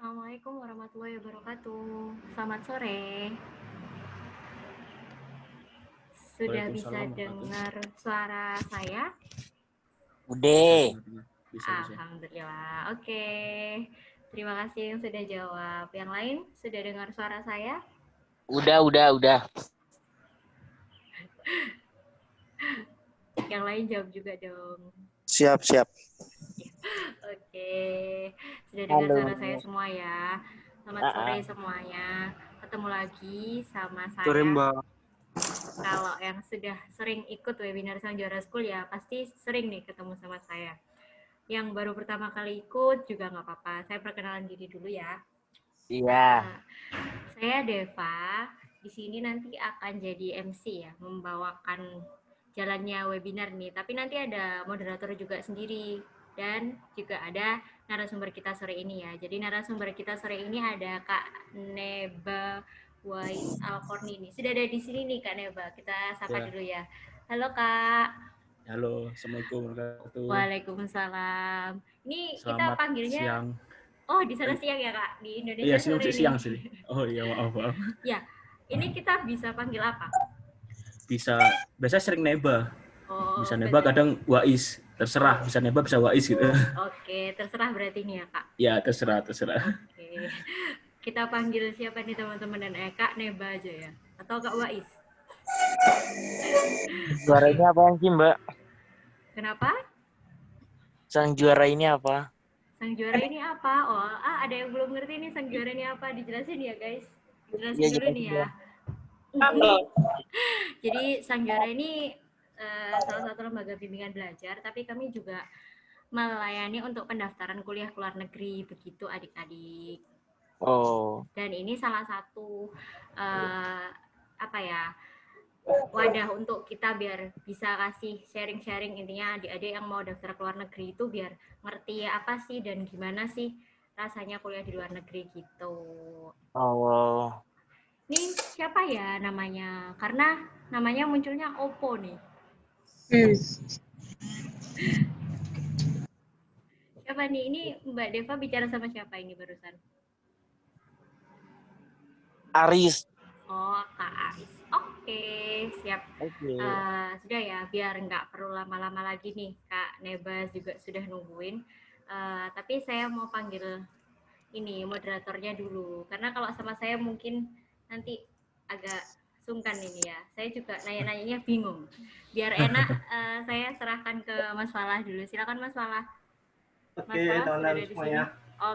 Assalamualaikum warahmatullahi wabarakatuh. Selamat sore. Sudah bisa Waalaikumsalam warahmatullahi dengar suara saya? Udah. Bisa. Alhamdulillah. Oke. Terima kasih yang sudah jawab. Yang lain sudah dengar suara saya? Udah. Yang lain jawab juga dong. Siap. Oke. Sudah dengar Halo. suara saya semua ya. Selamat sore semuanya. Ketemu lagi sama saya. Sore, Mbak. Kalau yang sudah sering ikut webinar Sang Juara School ya pasti sering nih ketemu sama saya. Yang baru pertama kali ikut juga nggak apa-apa. Saya perkenalan diri dulu ya. Iya. Saya Deva. Di sini nanti akan jadi MC ya, membawakan jalannya webinar nih. Tapi nanti ada moderator juga sendiri dan juga ada narasumber kita sore ini ya. Jadi narasumber kita sore ini ada Kak Neba Wais Alkorni nih. Sudah ada di sini nih Kak Neba. Kita sapa dulu ya. Halo Kak. Halo, Assalamualaikum warahmatullahi wabarakatuh. Waalaikumsalam. Ini kita Selamat panggilnya siang. Oh, di sana siang ya Kak? Di Indonesia Iya, sore ini. siang sih. Oh iya, maaf. Ya, ini kita bisa panggil apa? Biasa sering Neba. Oh, Bisa Neba, kadang Wais. Terserah, bisa Neba, bisa Wais gitu. Oke, terserah berarti ini ya Kak? Ya, terserah. Oke. Kita panggil siapa nih teman-teman dan Kak Neba aja ya? Atau Kak Wais? Juara ini apa sih, Mbak? Kenapa? Sang juara ini apa? Sang juara ini apa? Oh, ada yang belum ngerti nih sang juara ini apa? Dijelasin ya guys. Dijelasin Ya, dulu nih ya. Jadi sang juara ini salah satu lembaga bimbingan belajar, tapi kami juga melayani untuk pendaftaran kuliah ke luar negeri, begitu adik-adik. Oh. Dan ini salah satu wadah untuk kita biar bisa kasih sharing-sharing, intinya adik-adik yang mau daftar ke luar negeri itu biar ngerti apa sih dan gimana sih rasanya kuliah di luar negeri gitu. Oh. Ini siapa ya namanya? Karena namanya munculnya Oppo nih. Siapa nih? Ini Mbak Deva bicara sama siapa ini barusan? Aris. Oh, Kak Aris. Oke, siap. Oke. Sudah ya, biar nggak perlu lama-lama lagi nih. Kak Nebas juga sudah nungguin. Tapi saya mau panggil ini moderatornya dulu. Karena kalau sama saya mungkin nanti agak sungkan ini ya. Saya juga nanya-nanyanya bingung. Biar enak, saya serahkan ke Mas Falah dulu. Silakan Mas Falah. Oke, teman-teman semuanya.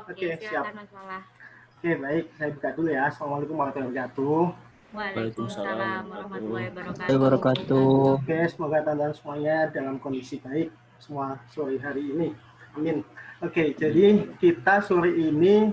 Oke, silakan Mas Falah. Oke, baik. Saya buka dulu ya. Assalamualaikum warahmatullahi wabarakatuh. Waalaikumsalam warahmatullahi wabarakatuh. Oke, semoga teman-teman semuanya dalam kondisi baik semua sore hari ini. Amin. Oke, jadi kita sore ini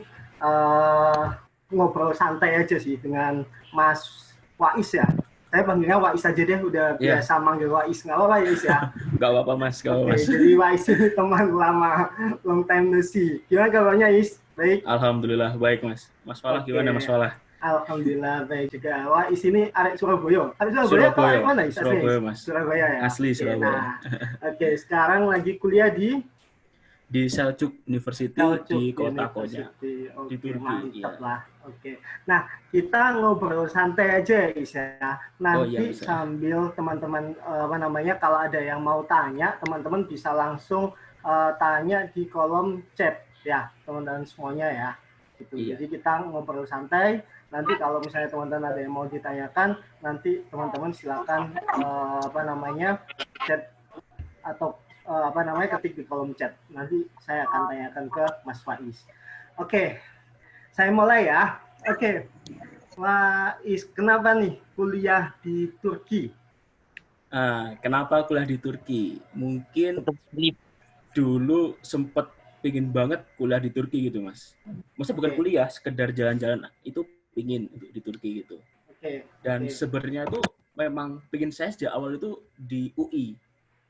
ngobrol santai aja sih dengan Mas Wais ya. Saya panggilnya Wais aja deh, udah biasa manggil Wais. Nggak apa-apa ya, Wais ya? Nggak apa-apa, Mas. Jadi Wais ini teman lama, long time no see. Gimana kabarnya, Is? Baik? Alhamdulillah, baik, Mas. Mas Falah, gimana, Mas Falah? Alhamdulillah, baik juga. Wah, di sini arek Surabaya. Arek Surabaya atau arek mana, Is? Surabaya, Mas. Surabaya ya? Asli Surabaya. Nah, oke, sekarang lagi kuliah di Seljuk University di kota Konya, di Turki. Mantap lah. Oke. Nah, kita ngobrol santai aja ya, Is ya. Nanti sambil teman-teman kalau ada yang mau tanya, teman-teman bisa langsung tanya di kolom chat ya, teman-teman semuanya ya. Gitu. Iya. Jadi kita ngobrol santai. Nanti kalau misalnya teman-teman ada yang mau ditanyakan, nanti teman-teman silakan chat atau ketik di kolom chat. Nanti saya akan tanyakan ke Mas Faiz. Oke, saya mulai ya. Oke, Faiz, kenapa nih kuliah di Turki? Kenapa kuliah di Turki? Mungkin dulu sempat pingin banget kuliah di Turki gitu, Mas. Maksudnya bukan kuliah, sekedar jalan-jalan itu pingin di Turki gitu. Dan sebenarnya tuh memang pingin saya sejak awal itu di UI.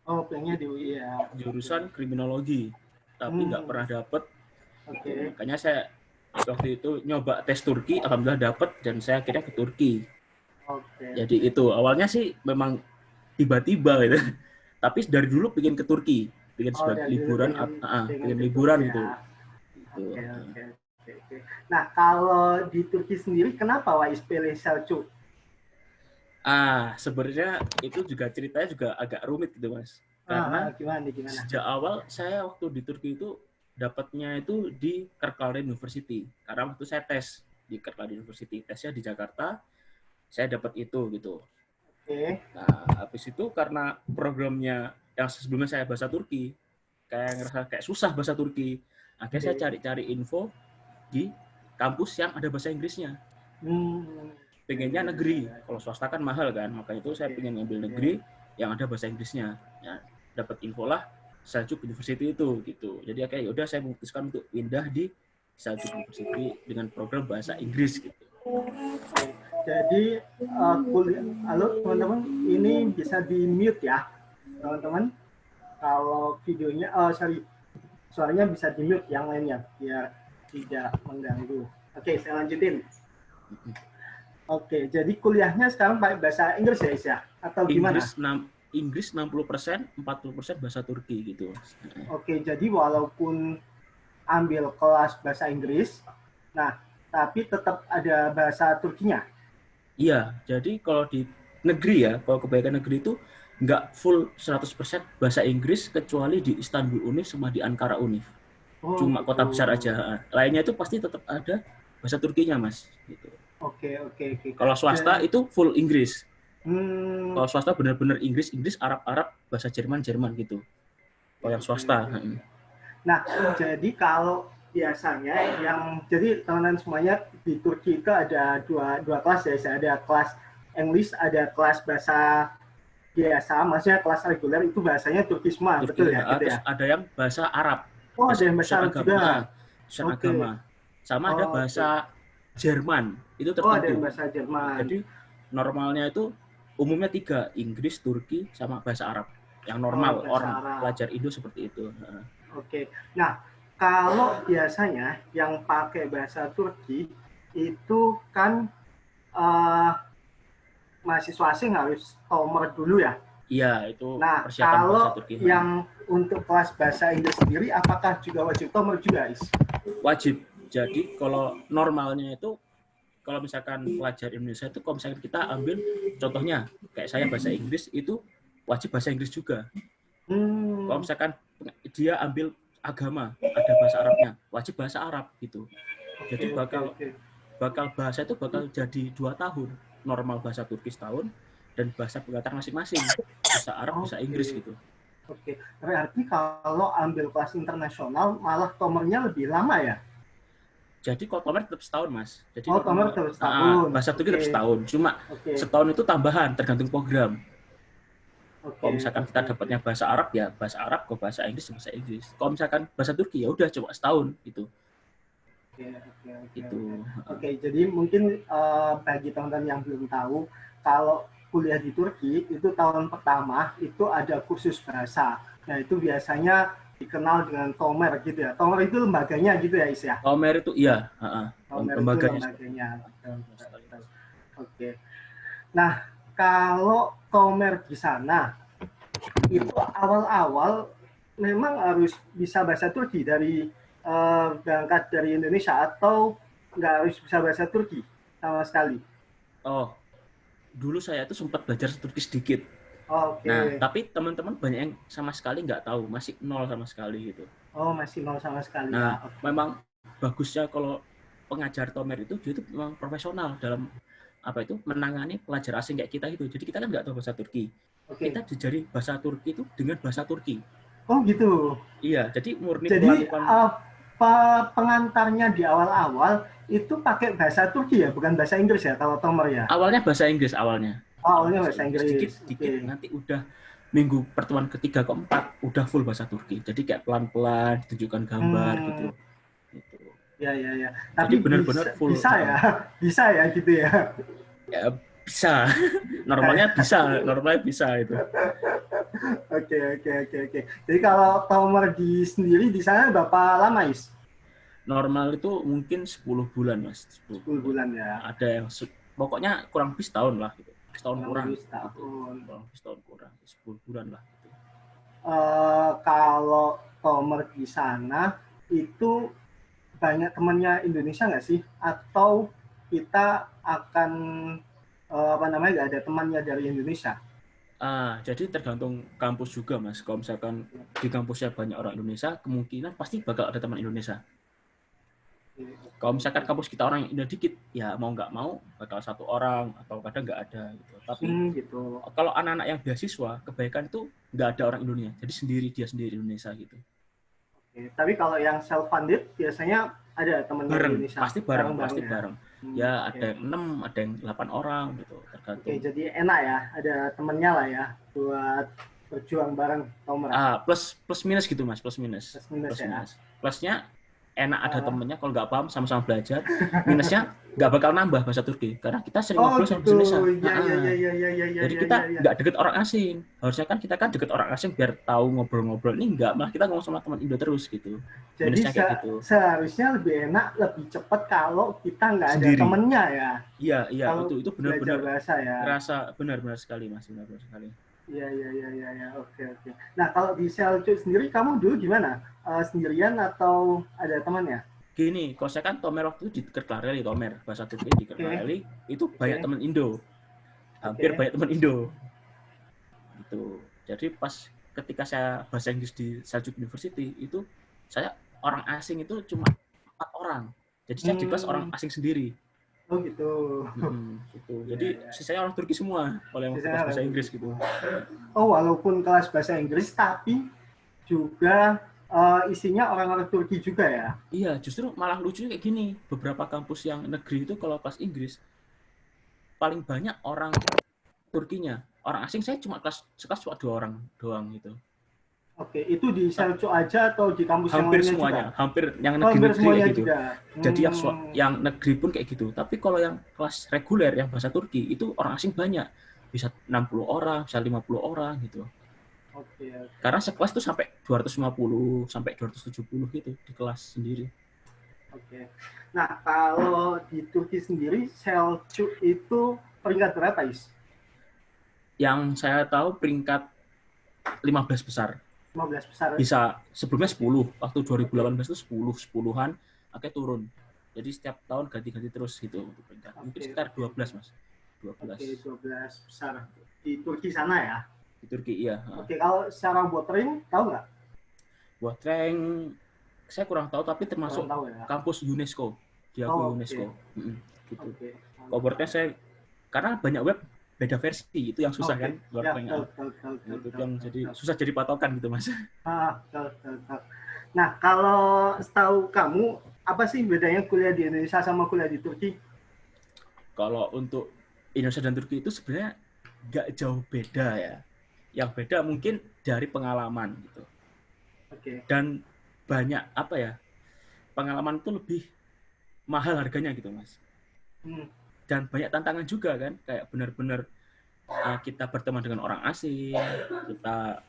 Oh, pengennya di UI ya. Jurusan kriminologi, tapi nggak pernah dapet. Makanya saya waktu itu nyoba tes Turki, alhamdulillah dapet dan saya akhirnya ke Turki. Jadi itu awalnya sih memang tiba-tiba gitu. Tapi dari dulu pengen ke Turki, pengen sebagai liburan, pengen liburan gitu. Oke. Nah, kalau di Turki sendiri, kenapa Wais pilih Selçuk? Sebenarnya itu juga ceritanya juga agak rumit gitu, Mas. Karena Gimana? sejak awal saya waktu di Turki itu dapatnya itu di Kirkcaldy University. Karena waktu saya tes di Kirkcaldy University, tesnya di Jakarta, saya dapat itu gitu. Oke. Nah, habis itu karena programnya yang sebelumnya saya bahasa Turki, kayak ngerasa kayak susah bahasa Turki. Akhirnya saya cari-cari info di kampus yang ada bahasa Inggrisnya. Pengennya negeri, kalau swasta kan mahal kan, makanya itu saya pengen ngambil negeri yang ada bahasa Inggrisnya. Ya, dapat info lah Selçuk University itu gitu. Jadi kayak yaudah saya memutuskan untuk pindah di Selçuk University dengan program bahasa Inggris gitu. Jadi halo teman-teman, ini bisa di mute ya teman-teman. Kalau videonya, suaranya bisa di mute yang lainnya biar tidak mengganggu. Oke, saya lanjutin. Oke, jadi kuliahnya sekarang pakai bahasa Inggris ya, Isya? Atau gimana? Inggris 60%, 40% bahasa Turki gitu. Oke, jadi walaupun ambil kelas bahasa Inggris, nah tapi tetap ada bahasa Turkinya? Iya, jadi kalau di negeri ya, kalau kebanyakan negeri itu nggak full 100% bahasa Inggris kecuali di Istanbul Unif sama di Ankara Unif. Cuma kota besar aja. Lainnya itu pasti tetap ada bahasa Turkinya, Mas. Gitu. Oke. Kalau swasta itu full Inggris. Kalau swasta benar-benar Inggris, Arab, bahasa Jerman gitu. Kalau yang swasta. Nah, jadi kalau biasanya jadi teman-teman semuanya di Turki itu ada dua kelas ya, ada kelas English, ada kelas bahasa biasa, maksudnya kelas reguler itu bahasanya Turki semua, betul ya? Gitu ya? Ada yang bahasa Arab. Ada yang bahasa Arab juga. Agama. Sama ada bahasa Jerman, itu tertentu. Ada yang bahasa Jerman. Jadi normalnya itu umumnya 3, Inggris, Turki, sama bahasa Arab. Yang normal, orang pelajar Indo seperti itu. Oke. Nah, kalau biasanya yang pakai bahasa Turki itu kan mahasiswa asing harus tomer dulu ya? Iya, itu nah, persiapan kalau bahasa Turki. Yang untuk kelas bahasa Inggris sendiri, apakah juga wajib tomer juga, Is? Wajib. Jadi kalau normalnya itu, kalau misalkan pelajar Indonesia itu, kalau misalkan kita ambil contohnya, kayak saya bahasa Inggris, itu wajib bahasa Inggris juga. Kalau misalkan dia ambil agama, ada bahasa Arabnya, wajib bahasa Arab gitu. Jadi bakal bahasa itu bakal jadi 2 tahun. Normal bahasa Turki setahun, dan bahasa pengantar masing-masing. Bahasa Arab, bahasa Inggris gitu. Oke, berarti kalau ambil kelas internasional, malah tomernya lebih lama ya? Jadi kalau tomer tetap setahun, Mas. Jadi tomer tetap setahun. Bahasa Turki tetap setahun. Cuma setahun itu tambahan, tergantung program. Kalau misalkan kita dapatnya bahasa Arab, ya bahasa Arab. Kalau bahasa Inggris, bahasa Inggris. Kalau misalkan bahasa Turki, ya udah cuma setahun gitu. Oke, jadi mungkin bagi teman-teman yang belum tahu, kalau kuliah di Turki itu tahun pertama itu ada kursus bahasa. Nah, itu biasanya dikenal dengan Tomer gitu ya. Tomer itu lembaganya gitu ya, Is ya? Tomer itu iya, lembaganya. Oke. Nah, kalau Tomer di sana itu awal-awal memang harus bisa bahasa Turki dari berangkat dari Indonesia, atau nggak harus bisa bahasa Turki sama sekali? Dulu saya tuh sempat belajar Turki sedikit. Nah, tapi teman-teman banyak yang sama sekali nggak tahu, masih nol sama sekali gitu. Masih nol sama sekali. Nah, memang bagusnya kalau pengajar Tomer itu dia itu memang profesional dalam menangani pelajar asing kayak kita gitu. Jadi kita kan nggak tahu bahasa Turki. Kita diajari bahasa Turki itu dengan bahasa Turki. Oh gitu. Iya, jadi murni. Jadi pengantarnya di awal-awal itu pakai bahasa Turki ya, bukan bahasa Inggris ya kalau Tomer ya? Awalnya bahasa Inggris awalnya. Awalnya bahasa Inggris. Sedikit. Nanti udah minggu pertemuan ketiga keempat udah full bahasa Turki. Jadi kayak pelan-pelan ditunjukkan gambar gitu. Ya. Tapi benar-benar full. Bisa ya gitu ya. Ya bisa. Normalnya bisa itu. Oke. Jadi kalau Tomer sendiri di sana berapa lama, Is? Normal itu mungkin 10 bulan, Mas. 10 bulan ya. Ada yang pokoknya kurang lebih setahun lah gitu. Setahun kurang. 10 bulan lah gitu. Kalau Tomer di sana itu banyak temannya Indonesia nggak sih? Atau kita akan nggak ada temannya dari Indonesia? Jadi tergantung kampus juga, Mas. Kalau misalkan di kampusnya banyak orang Indonesia, kemungkinan pasti bakal ada teman Indonesia. Kalau misalkan kampus kita orang Indo dikit, ya mau nggak mau bakal satu orang atau kadang nggak ada gitu. Tapi gitu. Kalau anak-anak yang beasiswa, kebanyakan itu nggak ada orang Indonesia, jadi dia sendiri Indonesia gitu. Tapi kalau yang self funded biasanya ada teman Indonesia. Pasti bareng. Ya ada yang 6, ada yang 8 orang gitu, tergantung. Jadi enak ya, ada temennya lah ya buat berjuang bareng, Tomer. Plus minus gitu, Mas, plus minus. Plusnya enak ada temennya, kalau nggak paham sama-sama belajar. Minusnya nggak bakal nambah bahasa Turki karena kita sering ngobrol sama Indonesia. Jadi kita nggak deket orang asing. Harusnya kan kita kan deket orang asing biar tahu ngobrol-ngobrol. Ini nggak, malah kita ngomong sama teman Indo terus gitu. Jadi gitu. Seharusnya lebih enak, lebih cepat kalau kita nggak ada temennya ya. Iya, itu benar-benar bahasa ya. Rasa benar-benar sekali, Mas, benar-benar sekali. Iya. Oke. Nah, kalau di Seljuk sendiri, kamu dulu gimana? Sendirian atau ada temannya? Gini, kalau saya kan Tomer waktu itu di Kırklareli, Tomer bahasa Turki di Kırklareli, itu banyak teman Indo, hampir banyak teman Indo. Gitu. Jadi pas ketika saya bahasa Inggris di Seljuk University itu saya orang asing itu cuma 4 orang. Jadi saya di kelas orang asing sendiri. Oh gitu. Gitu. Jadi sisanya orang Turki semua kalau yang kelas bahasa Inggris gitu. Oh, walaupun kelas bahasa Inggris tapi juga isinya orang-orang Turki juga ya? Iya, justru malah lucunya kayak gini. Beberapa kampus yang negeri itu kalau kelas Inggris paling banyak orang Turkinya. Orang asing saya cuma sekelas cuma 2 orang doang gitu. Oke, itu di Seljuk aja atau di kampus hampir yang lainnya semuanya, juga? Hampir yang negeri kayak gitu. Juga. Jadi yang negeri pun kayak gitu. Tapi kalau yang kelas reguler yang bahasa Turki itu orang asing banyak. Bisa 60 orang, bisa 50 orang gitu. Oke. Karena sekelas itu sampai 250 sampai 270 gitu di kelas sendiri. Oke. Nah, kalau di Turki sendiri Seljuk itu peringkat berapa, Is? Yang saya tahu peringkat 15 besar. 15 besar. Bisa sebelumnya 10. Waktu 2018 itu 10-an akhirnya turun. Jadi setiap tahun ganti-ganti terus gitu untuk peringkat. Mungkin sekitar 12, Mas. 12. Oke, 12 besar. Di Turki sana ya? Di Turki, iya. Oke, kalau secara buat rank, tahu nggak? Buat rank, saya kurang tahu, tapi termasuk kampus UNESCO. Diakui UNESCO. Gitu. Cohortnya saya, karena banyak web beda versi, itu yang susah kan? Ya, itu yang jadi susah jadi patokan gitu, Mas. Nah, kalau setahu kamu, apa sih bedanya kuliah di Indonesia sama kuliah di Turki? Kalau untuk Indonesia dan Turki itu sebenarnya nggak jauh beda ya. Yang beda mungkin dari pengalaman gitu. Dan banyak pengalaman itu lebih mahal harganya gitu, Mas. Dan banyak tantangan juga kan, kayak benar-benar kita berteman dengan orang asing, kita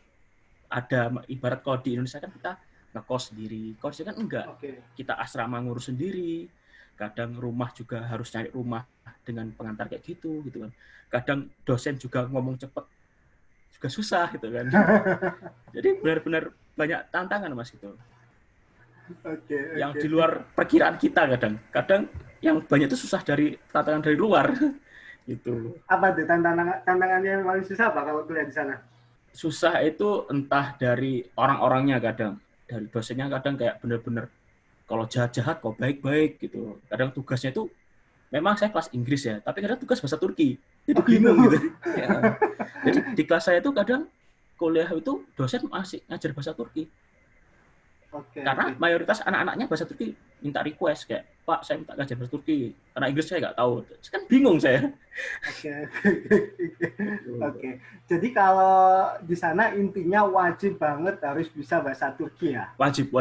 ada ibarat kalau di Indonesia kan kita ngekos sendiri, kalau kan enggak, kita asrama ngurus sendiri, kadang rumah juga harus nyari rumah dengan pengantar kayak gitu kan, kadang dosen juga ngomong cepet juga susah gitu kan, jadi benar-benar banyak tantangan, Mas gitu. Yang di luar perkiraan kita kadang yang banyak itu susah dari tantangan dari luar gitu. Apa tuh tantangannya yang paling susah apa kalau kuliah di sana? Susah itu entah dari orang-orangnya, kadang dari dosennya, kadang kayak bener-bener kalau jahat-jahat kok baik-baik gitu. Kadang tugasnya itu memang saya kelas Inggris ya, tapi kadang tugas bahasa Turki. Jadi bingung gitu. Ya. Jadi di kelas saya itu kadang kuliah itu dosen masih ngajar bahasa Turki. Karena mayoritas anak-anaknya bahasa Turki minta request kayak, Pak, saya minta ngajar bahasa Turki karena Inggris saya nggak tahu. Kan bingung saya. Oke. Jadi kalau di sana intinya wajib banget harus bisa bahasa Turki ya? Wajib.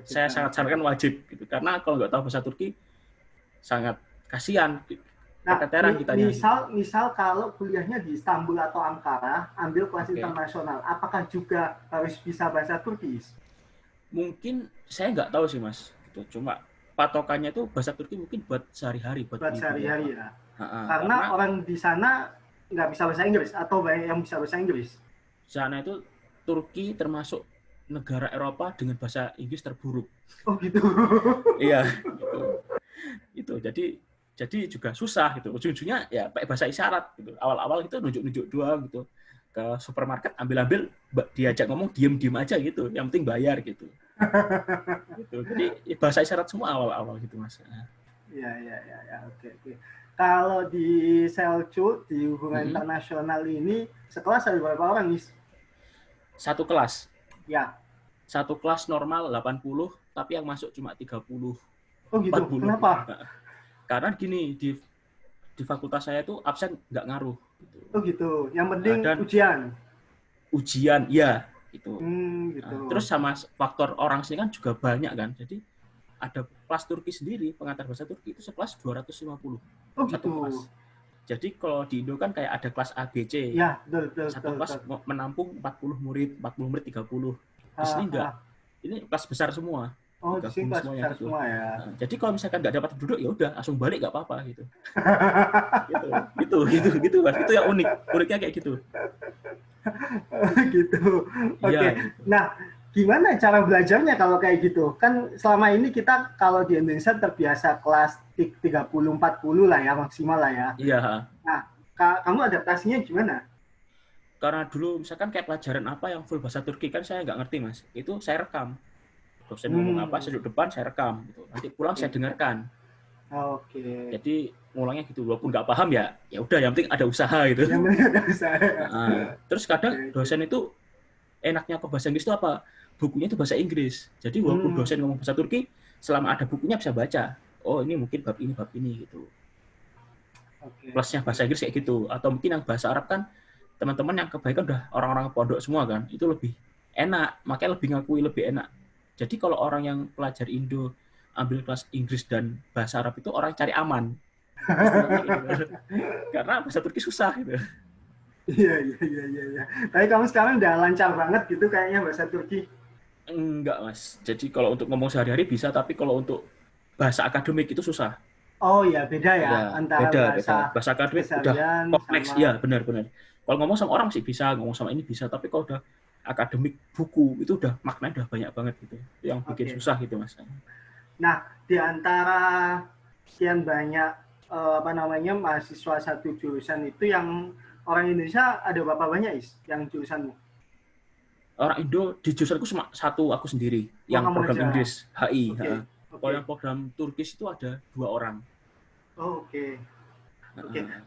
Saya sangat sarankan wajib gitu. Karena kalau nggak tahu bahasa Turki sangat kasihan. Nah, misal kalau kuliahnya di Istanbul atau Ankara, ambil kelas internasional, apakah juga harus bisa bahasa Turki? Mungkin saya nggak tahu sih, Mas. Gitu. Cuma patokannya itu bahasa Turki mungkin buat sehari-hari. Buat sehari-hari ya. Karena orang di sana nggak bisa bahasa Inggris atau banyak yang bisa bahasa Inggris. Sana itu Turki termasuk negara Eropa dengan bahasa Inggris terburuk. Oh gitu. Iya, gitu. Itu jadi juga susah gitu. Ujung-ujungnya ya pakai bahasa isyarat gitu. Awal-awal itu nunjuk-nunjuk doang gitu. Ke supermarket ambil-ambil, diajak ngomong diem-diem aja gitu. Yang penting bayar gitu. Gitu. Jadi bahasa isyarat semua awal-awal gitu Mas. Ya, oke. Kalau di Selcu di hubungan internasional ini sekelas ada berapa orang, Nis? Satu kelas. Ya. Satu kelas normal 80, tapi yang masuk cuma 30. Oh gitu. 40. Kenapa? Karena gini, di fakultas saya itu absen nggak ngaruh. Gitu. Oh gitu. Yang penting ujian. Ujian, ya itu. Gitu. Terus sama faktor orang sini kan juga banyak kan. Jadi ada kelas Turki sendiri, pengantar bahasa Turki itu sekelas 250. Oh satu gitu. Kelas. Jadi kalau di Indo kan kayak ada kelas A, B, C. Ya, betul. Satu kelas menampung 40 murid 30. Di sini enggak. Ini kelas besar semua. Oh, di sini kelas besar gitu. semua ya. Nah, jadi kalau misalkan nggak dapat duduk ya udah langsung balik nggak apa-apa gitu. gitu Mas. Itu yang unik. Uniknya kayak gitu. Gitu. Oke. Ya, gitu. Nah, gimana cara belajarnya kalau kayak gitu? Kan selama ini kita kalau di Indonesia terbiasa kelas 30-40 lah ya, maksimal lah ya. Iya. Nah, kamu adaptasinya gimana? Karena dulu misalkan kayak pelajaran apa yang full bahasa Turki kan saya nggak ngerti Mas. Itu saya rekam. Dosen ngomong apa, saya duduk depan, saya rekam. Gitu. Nanti pulang saya dengarkan. Oke. Jadi ngulangnya gitu, walaupun nggak paham ya udah yang penting ada usaha gitu. Yang penting ada usaha. Terus kadang dosen itu enaknya ke bahasa Inggris itu apa? Bukunya itu bahasa Inggris. Jadi walaupun dosen ngomong bahasa Turki, selama ada bukunya bisa baca. Oh ini mungkin bab ini gitu. Plusnya bahasa Inggris kayak gitu. Atau mungkin yang bahasa Arab kan teman-teman yang kebaikan udah orang-orang pondok semua kan, itu lebih enak, makanya lebih ngakui lebih enak. Jadi kalau orang yang pelajar Indo ambil kelas Inggris dan bahasa Arab itu orang cari aman. Karena bahasa Turki susah gitu. Iya. Tapi kamu sekarang udah lancar banget gitu kayaknya bahasa Turki. Enggak, Mas. Jadi kalau untuk ngomong sehari-hari bisa, tapi kalau untuk bahasa akademik itu susah. Oh iya, beda ya, antara beda. bahasa akademik udah kompleks, iya benar. Kalau ngomong sama orang masih bisa, ngomong sama ini bisa, tapi kalau udah akademik buku itu udah maknanya udah banyak banget gitu. Itu yang bikin susah gitu, Mas. Nah, di antara sekian banyak mahasiswa satu jurusan itu yang orang Indonesia ada berapa banyak yang jurusanmu? Orang Indo di jurusanku cuma satu aku sendiri, yang program Inggris, HI. Kalau yang program Turkis itu ada 2 orang. Oh, oke.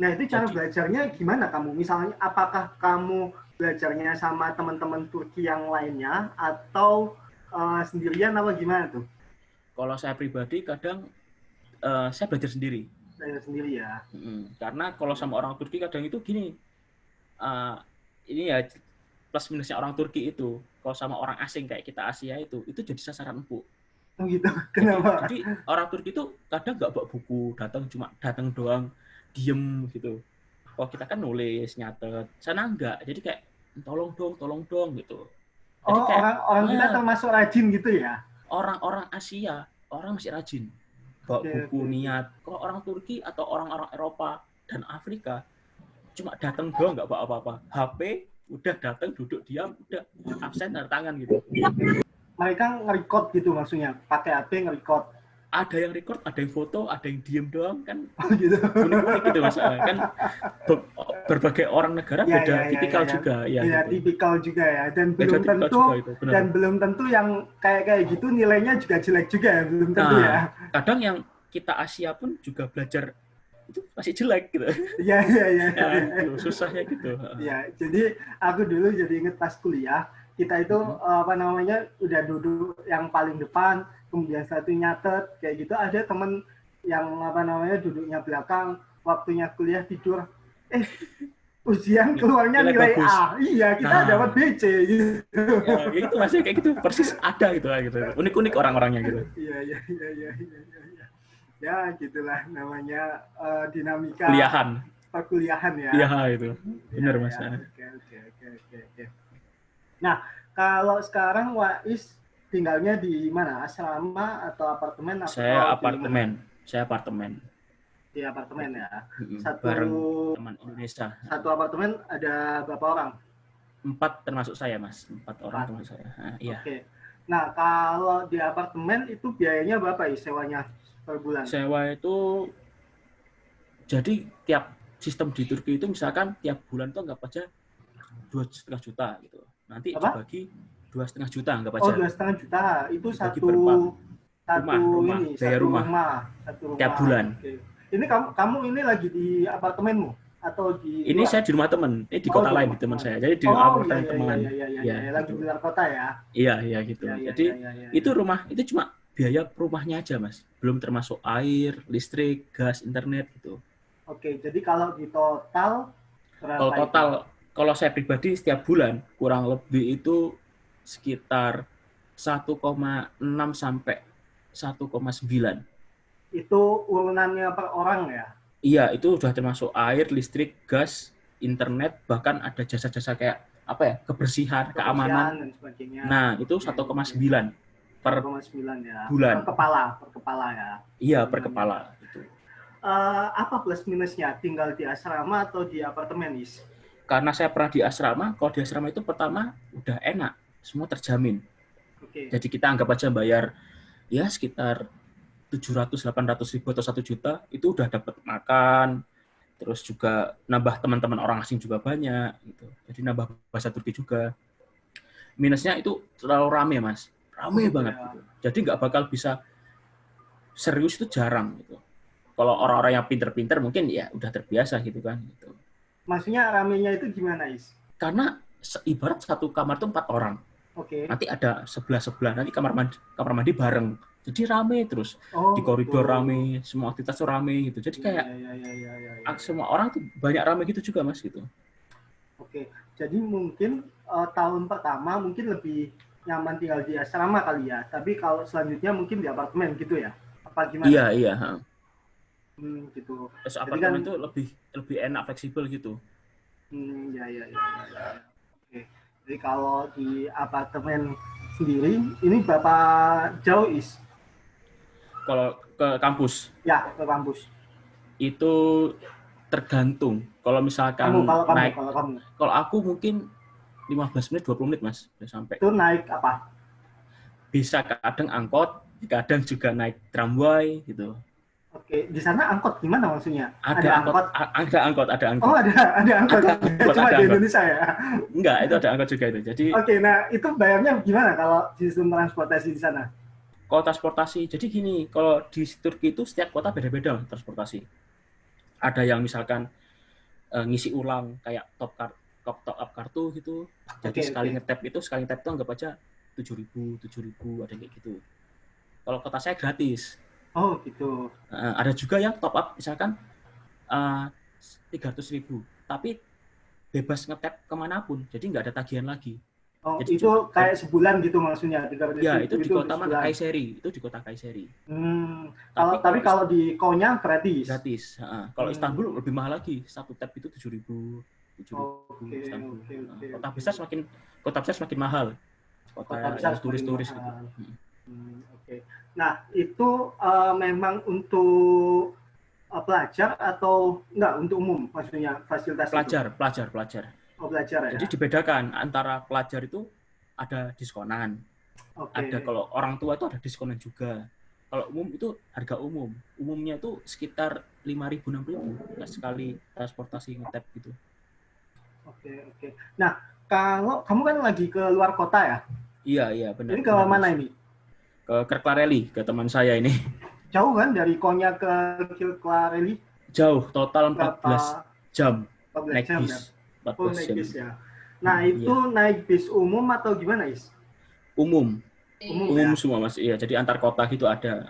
Nah, itu cara belajarnya gimana kamu? Misalnya, apakah kamu belajarnya sama teman-teman Turki yang lainnya atau sendirian apa gimana tuh? Kalau saya pribadi kadang saya belajar sendiri. Belajar sendiri ya. Karena kalau sama orang Turki kadang itu gini, ini ya plus minusnya orang Turki itu. Kalau sama orang asing kayak kita Asia itu jadi sasaran empuk. Oh gitu, kenapa? Jadi orang Turki itu kadang nggak bawa buku, datang doang, diem gitu. Kalau kita kan nulis, nyatet, sana enggak. Jadi kayak tolong dong gitu. Jadi orang kita termasuk rajin gitu ya? Orang Asia, orang masih rajin. Bawa buku, niat. Kalau orang Turki atau orang-orang Eropa dan Afrika, cuma datang doang nggak bawa apa-apa. HP, udah datang, duduk diam, udah absen, tanda tangan gitu. Mereka nge-record gitu maksudnya, pakai HP nge-record. Ada yang record, ada yang foto, ada yang diem doang kan. Gitu. Unik-unik gitu Mas. Kan berbagai orang negara beda tipikal juga ya. Iya, gitu. tipikal juga ya. Dan belum tentu yang kayak gitu nilainya juga jelek juga ya, belum tentu ya. Kadang yang kita Asia pun juga belajar itu masih jelek gitu. Iya. Susahnya gitu. Iya, jadi aku dulu jadi inget pas kuliah, kita itu udah duduk yang paling depan, kemudian satu nyatet kayak gitu. Ada temen yang duduknya belakang, waktunya kuliah tidur, ujian keluarnya nilai bagus. A. Iya, kita dapat BC gitu. Ya gitu masih kayak gitu, persis ada gitu. Unik-unik orang-orangnya gitu. Iya. Ya, gitulah namanya dinamika perkuliahan ya. Iya itu. Benar Mas. Oke. Nah, kalau sekarang Wais tinggalnya di mana? Asrama atau apartemen? Saya apartemen. Di apartemen ya. Bareng teman Indonesia. Satu apartemen ada berapa orang? 4 termasuk saya, Mas. 4 orang termasuk saya. Nah, iya. Oke. Nah, kalau di apartemen itu biayanya berapa ya sewanya per bulan? Sewa itu jadi tiap sistem di Turki itu misalkan tiap bulan tuh anggap aja 2,5 juta gitu. Nanti dibagi 2,5 juta anggap aja. Oh, 2,5 juta. Itu dibagi satu rumah, ini, biaya satu rumah. Satu rumah. Tiap bulan. Oke. Ini kamu ini lagi di apartemenmu atau di Ini luar? saya di rumah teman. Ini di kota lain di teman saya. Jadi di apartemen teman. Iya, lagi di luar kota ya. Iya gitu. Jadi itu rumah itu cuma biaya rumahnya aja, Mas. Belum termasuk air, listrik, gas, internet gitu. Oke, jadi kalau di total berapa? Kalau total kalau saya pribadi setiap bulan kurang lebih itu sekitar 1,6 sampai 1,9. Itu urunannya per orang ya? Iya, itu sudah termasuk air, listrik, gas, internet, bahkan ada jasa-jasa kayak apa ya, kebersihan, keamanan. Dan sebagainya. Nah, itu 1,9 per 1,9 ya. bulan. Per kepala ya. Iya, per kepala. Apa plus minusnya tinggal di asrama atau di apartemen, Is? Karena saya pernah di asrama, kalau di asrama itu pertama udah enak, semua terjamin. Oke. Jadi kita anggap aja bayar ya sekitar 700-800 ribu atau 1 juta, itu udah dapat makan, terus juga nambah teman-teman orang asing juga banyak, gitu. Jadi nambah bahasa Turki juga. Minusnya itu terlalu rame, Mas. Rame banget. Gitu. Jadi nggak bakal bisa serius itu jarang. Gitu. Kalau orang-orang yang pinter-pinter mungkin ya udah terbiasa gitu kan. Gitu. Maksudnya ramenya itu gimana, Is? Karena ibarat satu kamar itu 4 orang. Oke. Nanti ada sebelah-sebelah, nanti kamar mandi bareng. Jadi rame terus. Di koridor rame, semua aktivitas tuh rame gitu. Jadi kayak semua orang tuh banyak rame gitu juga, Mas, gitu. Oke. Jadi mungkin tahun pertama mungkin lebih nyaman tinggal di asrama kali ya. Tapi kalau selanjutnya mungkin di apartemen gitu ya. Apa gimana? Iya. Gitu. Terus apartemen itu lebih enak, fleksibel gitu. Ya. Oke. Jadi kalau di apartemen sendiri, ini berapa jauh, Is? Kalau ke kampus? Ya, ke kampus. Itu tergantung. Kalau misalkan naik, kalau aku mungkin 15 menit, 20 menit, Mas. Udah sampai. Itu naik apa? Bisa kadang angkot, kadang juga naik tramway gitu. Oke, di sana angkot gimana maksudnya? Ada angkot. Oh, ada angkot. Cuma di Indonesia ya? Enggak, itu ada angkot juga itu. Jadi Oke, nah itu bayarnya gimana kalau sistem transportasi di sana? Kalau transportasi, jadi gini, kalau di Turki itu setiap kota beda-beda transportasi. Ada yang misalkan ngisi ulang kayak top up kartu gitu. Jadi sekali ngetap itu anggap aja 7.000, ada kayak gitu. Kalau kota saya gratis. Oh gitu. Ada juga yang top up misalkan 300.000, tapi bebas ngetap kemanapun, jadi nggak ada tagihan lagi. Oh, jadi itu kayak sebulan gitu maksudnya? Ya, itu di kota mana? Kayseri. Itu di kota Kayseri. Tapi kalau di Konya gratis? Gratis. Kalau Istanbul lebih mahal lagi. Satu tap itu 7.000. Kota besar semakin mahal. Kota besar turis-turis gitu. Oke. Nah, itu memang untuk pelajar atau enggak untuk umum maksudnya fasilitas pelajar. Oh, pelajar ya. Jadi dibedakan antara pelajar itu ada diskonan. Ada kalau orang tua itu ada diskonan juga. Kalau umum itu harga umum. Umumnya itu sekitar 5.000-6.000 sekali transportasi ngetap gitu. Oke. Nah, kalau kamu kan lagi ke luar kota ya? Iya, benar. Ini ke mana ini? Ke Kırklareli, ke teman saya ini. Jauh kan dari Konya ke Kırklareli? Jauh, total 14 jam. 14 jam bis. Ya? 14 naik bis ya. Nah, itu naik bis umum atau gimana, Is? Umum ya? Semua, Mas. Iya, jadi antar kota gitu ada.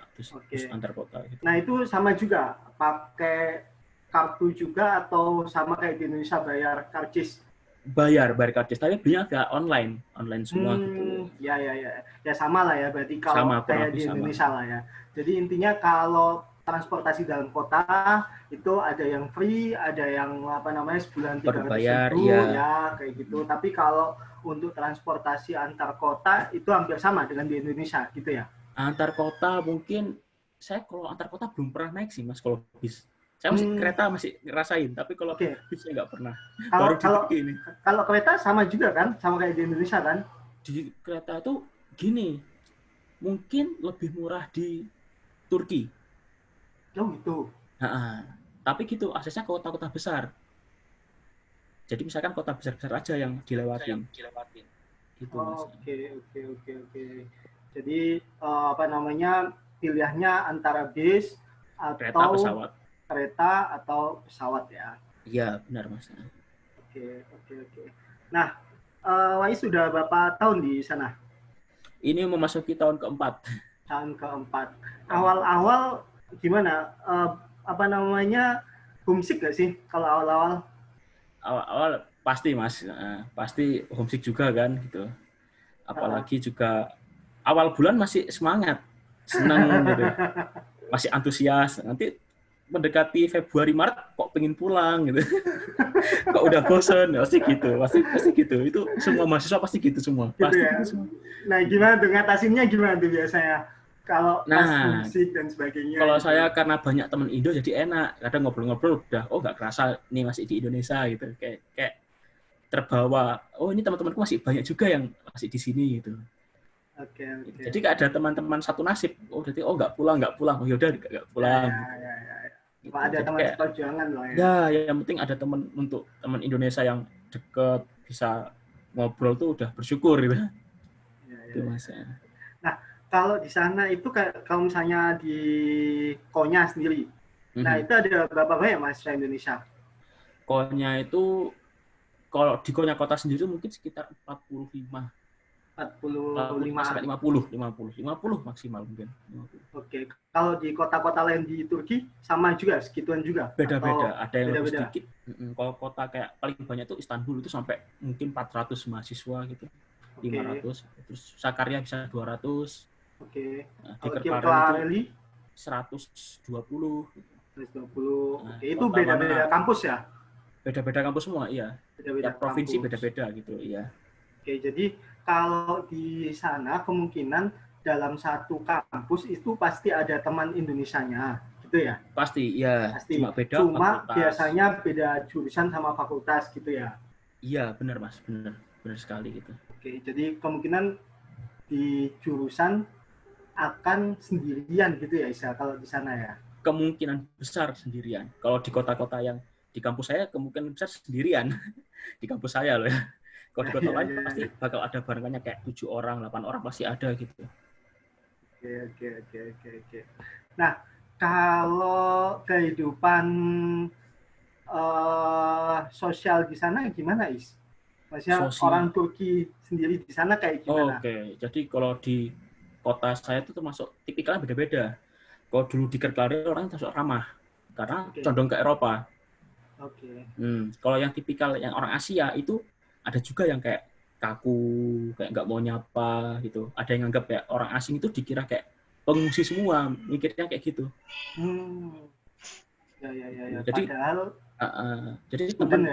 Bis antar kota gitu. Nah, itu sama juga pakai kartu juga atau sama kayak di Indonesia bayar karcis? Bayar karcis, tapi belinya agak online semua gitu. Ya sama lah ya, berarti kalau kayak di Indonesia lah ya. Jadi intinya kalau transportasi dalam kota itu ada yang free, ada yang sebulan 300.000 ya kayak gitu. Tapi kalau untuk transportasi antar kota itu hampir sama dengan di Indonesia gitu ya. Antar kota mungkin saya kalau antar kota belum pernah naik sih, Mas, kalau bis. Saya masih kereta masih ngerasain, tapi kalau Oke. bis saya nggak pernah. Kalau Baru di Turki ini. kalau kereta sama juga kan, sama kayak di Indonesia kan? Di kereta tuh gini, mungkin lebih murah di Turki. Oh gitu. Nah, tapi gitu aksesnya ke kota-kota besar. Jadi misalkan kota besar-besar aja yang dilewatin. Gitu, Mas. Oke. Jadi apa namanya, pilihannya antara bis Kereta, atau pesawat. kereta atau pesawat ya. Iya, benar, Mas. Oke. Nah, Wais sudah berapa tahun di sana? Ini memasuki tahun keempat. Tahun keempat. Awal-awal gimana? Apa namanya, homesick gak sih kalau awal-awal? Awal-awal pasti, Mas. Pasti homesick juga kan gitu. Apalagi juga awal bulan masih semangat, senang gitu. Masih antusias. Nanti mendekati Februari Maret kok pengen pulang gitu. Kok udah bosen, pasti gitu. Pasti gitu. Itu semua mahasiswa pasti gitu semua. Gitu Pasti ya. gitu semua. Nah, gimana tuh ngatasinnya, gimana tuh biasanya? Kalau pas musik dan sebagainya. Kalau gitu. saya karena banyak teman Indo jadi enak. Kadang ngobrol-ngobrol udah, nggak kerasa nih masih di Indonesia gitu. Kayak terbawa. Oh, ini teman-temanku masih banyak juga yang masih di sini gitu. Oke. Jadi ada teman-teman satu nasib. Oh, berarti nggak pulang. Oh, yaudah nggak pulang. Ya. Gitu. Ada Jadi teman kayak, seperjuangan loh ya. Ya, yang penting ada teman untuk teman Indonesia yang deket bisa ngobrol tuh udah bersyukur gitu. Itu Mas. Nah, kalau di sana itu kalau misalnya di Konya sendiri, nah itu ada berapa banyak mahasiswa Indonesia? Konya itu kalau di Konya kota sendiri mungkin sekitar 45 sampai 50 maksimal mungkin. 50. Oke. Kalau di kota-kota lain di Turki sama juga, segituan juga? Beda-beda, ada yang lebih beda-beda? sedikit. Kalau kota kayak paling banyak itu Istanbul itu sampai mungkin 400 mahasiswa gitu. 500. Terus Sakarya bisa 200. Oke. Nah, di Kalau Kerparaan itu 120. 120. Nah, Oke, itu beda-beda kampus ya? Beda-beda kampus semua, iya. Beda-beda provinsi kampus. beda-beda gitu, iya. Oke, jadi kalau di sana kemungkinan dalam satu kampus itu pasti ada teman Indonesianya, gitu ya? Pasti, iya. Pasti. Cuma beda Cuma fakultas. biasanya beda jurusan sama fakultas gitu ya? Iya, benar Mas, benar sekali gitu. Oke, jadi kemungkinan di jurusan akan sendirian gitu ya, Isa, kalau di sana ya? Kemungkinan besar sendirian. Kalau di kota-kota yang di kampus saya kemungkinan besar sendirian. Di kampus saya loh ya. Kalau di kota lain pasti bakal ada barengannya kayak 7 orang, 8 orang pasti ada gitu. Oke. Nah, kalau kehidupan sosial di sana gimana, Is? Maksudnya orang Turki sendiri di sana kayak gimana? Oke, jadi kalau di kota saya itu termasuk tipikalnya beda-beda. Kalau dulu di Kırklareli orang termasuk ramah, karena condong ke Eropa. Oke. Kalau yang tipikal yang orang Asia itu ada juga yang kayak kaku, kayak nggak mau nyapa gitu. Ada yang anggap kayak orang asing itu dikira kayak pengungsi semua, mikirnya kayak gitu. Ya. Jadi, padahal jadi teman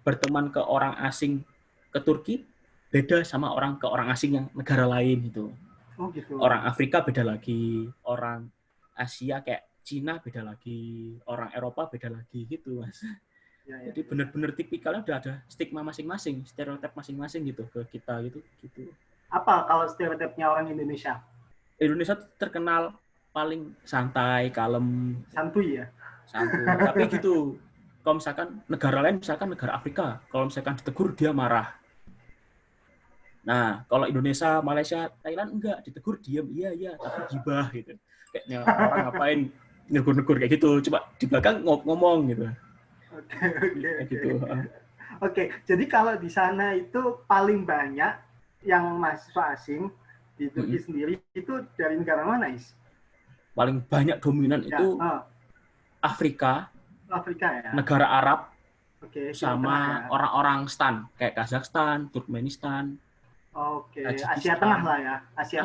berteman ke orang asing ke Turki beda sama orang ke orang asing yang negara lain gitu. Oh gitu. Orang Afrika beda lagi, orang Asia kayak Cina beda lagi, orang Eropa beda lagi gitu Mas. Ya. Jadi benar-benar tipikalnya udah ada stigma masing-masing, stereotip masing-masing gitu ke kita gitu. Apa kalau stereotipnya orang Indonesia? Indonesia terkenal paling santai, kalem, santuy ya. Santuy. Tapi gitu. Kalau misalkan negara lain, misalkan negara Afrika, kalau misalkan ditegur dia marah. Nah, kalau Indonesia, Malaysia, Thailand enggak, ditegur diam, iya, tapi gibah gitu. Kayaknya orang ngapain negur-negur kayak gitu, coba di belakang ngomong gitu. Oke, jadi kalau di sana itu paling banyak yang mahasiswa asing di Turki sendiri itu dari negara mana, Is? Paling banyak dominan itu Afrika ya. Negara Arab, sama orang-orang stan kayak Kazakhstan, Turkmenistan. Oke, Asia Tengah lah ya. Asia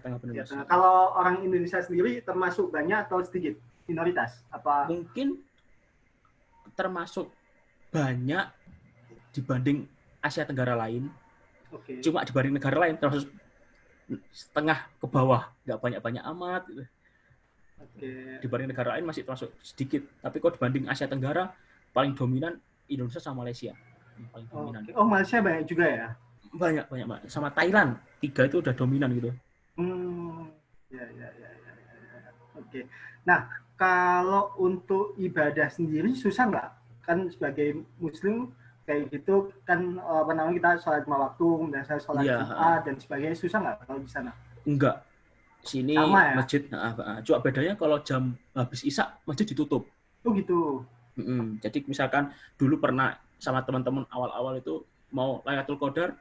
Tengah benar. Kalau orang Indonesia sendiri termasuk banyak atau sedikit? Minoritas? Apa? Mungkin termasuk banyak dibanding Asia Tenggara lain. Cuma dibanding negara lain termasuk setengah ke bawah, nggak banyak-banyak amat gitu. Oke. Dibanding negara lain masih termasuk sedikit. Tapi kalau dibanding Asia Tenggara, paling dominan Indonesia sama Malaysia. Paling dominan. Oh, Malaysia banyak juga ya? Banyak. Sama Thailand. 3 itu udah dominan gitu. Ya. Oke. Nah, kalau untuk ibadah sendiri susah nggak? Kan sebagai Muslim kayak gitu kan kita sholat 5 waktu, dan saya sholat Jumat dan sebagainya, susah nggak kalau di sana? Enggak. Sini sama, ya? Masjid, cuma bedanya kalau jam habis Isya masjid ditutup. Oh gitu. Jadi misalkan dulu pernah sama teman-teman awal-awal itu mau Lailatul Qadar,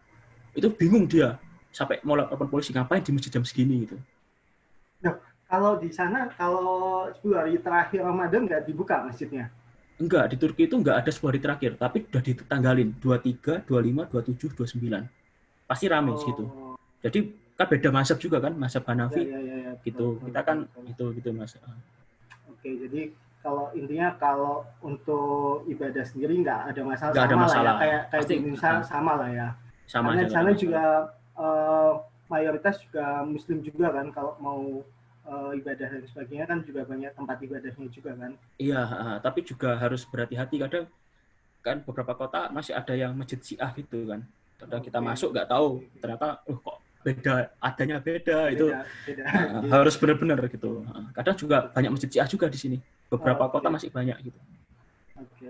itu bingung dia sampai mau lapor polisi ngapain di masjid jam segini gitu. Nah, kalau di sana kalau 10 hari terakhir Ramadan nggak dibuka masjidnya? Enggak, di Turki itu enggak ada 10 hari terakhir, tapi udah ditanggalin 23, 25, 27, 29. Pasti rame gitu. Jadi kan beda mazhab juga kan, mazhab Hanafi gitu. Kita kan itu gitu Mas. Oke, jadi kalau intinya kalau untuk ibadah sendiri nggak ada masalah, nggak ada masalah. Lah ya. Kayak di Indonesia sama lah ya. Sama. Karena di sana juga mayoritas juga Muslim juga kan, kalau mau ibadah dan sebagainya kan juga banyak tempat ibadahnya juga kan. Iya, tapi juga harus berhati-hati, kadang kan beberapa kota masih ada yang masjid Syiah gitu kan. Kadang kita masuk nggak tahu, ternyata kok adanya beda. Itu harus benar-benar gitu. Kadang juga banyak masjid Syiah juga di sini. Beberapa kota masih banyak gitu. Oke.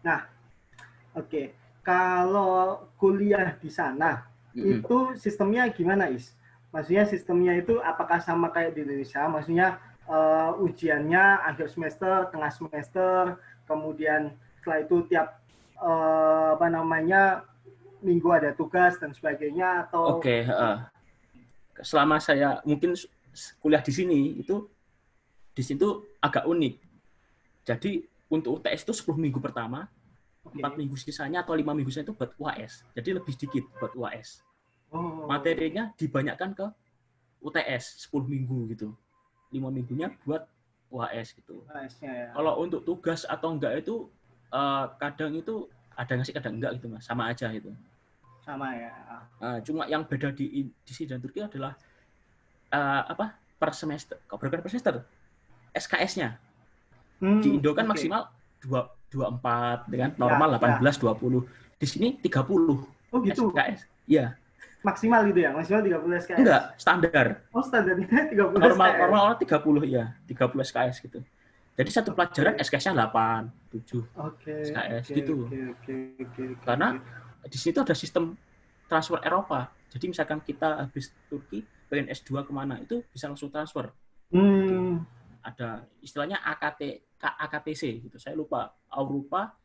Nah, kalau kuliah di sana itu sistemnya gimana, Is? Maksudnya sistemnya itu apakah sama kayak di Indonesia? Maksudnya ujiannya akhir semester, tengah semester, kemudian setelah itu tiap minggu ada tugas dan sebagainya, atau? Oke. Selama saya mungkin kuliah di sini itu agak unik. Jadi untuk UTS itu 10 minggu pertama, 4 minggu sisanya atau 5 minggu sisanya itu buat UAS. Jadi lebih sedikit buat UAS. Materinya dibanyakkan ke UTS 10 minggu gitu. 5 minggunya buat UAS gitu. Kalau untuk tugas atau enggak itu kadang itu ada ngasih kadang enggak gitu Mas, sama aja itu. Sama ya. Cuma yang beda di sini dan Turki adalah per semester. Kok berapa per semester? SKS-nya. Di Indo kan maksimal 24 dengan normal 18 20. Di sini 30. Oh gitu. SKS. Iya. Maksimal gitu ya? Maksimal 30 SKS. Enggak, standar. Oh, standarnya 30 normal 30 ya, 30 SKS gitu. Jadi satu pelajaran SKS-nya 8, 7 SKS gitu. Karena di situ ada sistem transfer Eropa. Jadi misalkan kita habis Turki, pengen S2 kemana, itu bisa langsung transfer. Ada istilahnya AKTC gitu. Saya lupa. Europa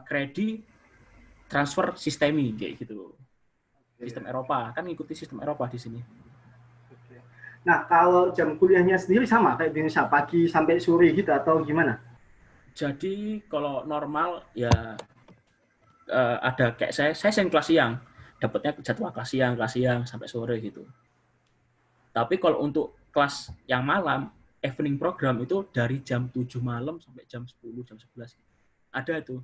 Credit Transfer Sistemi kayak gitu. Sistem Eropa, kan ngikuti sistem Eropa di sini. Nah, kalau jam kuliahnya sendiri sama kayak di Indonesia, pagi sampai sore gitu atau gimana? Jadi kalau normal ya ada kayak saya sering kelas siang, dapatnya jadwal kelas siang sampai sore gitu. Tapi kalau untuk kelas yang malam, evening program itu dari jam 7 malam sampai jam 10, jam 11. Ada itu.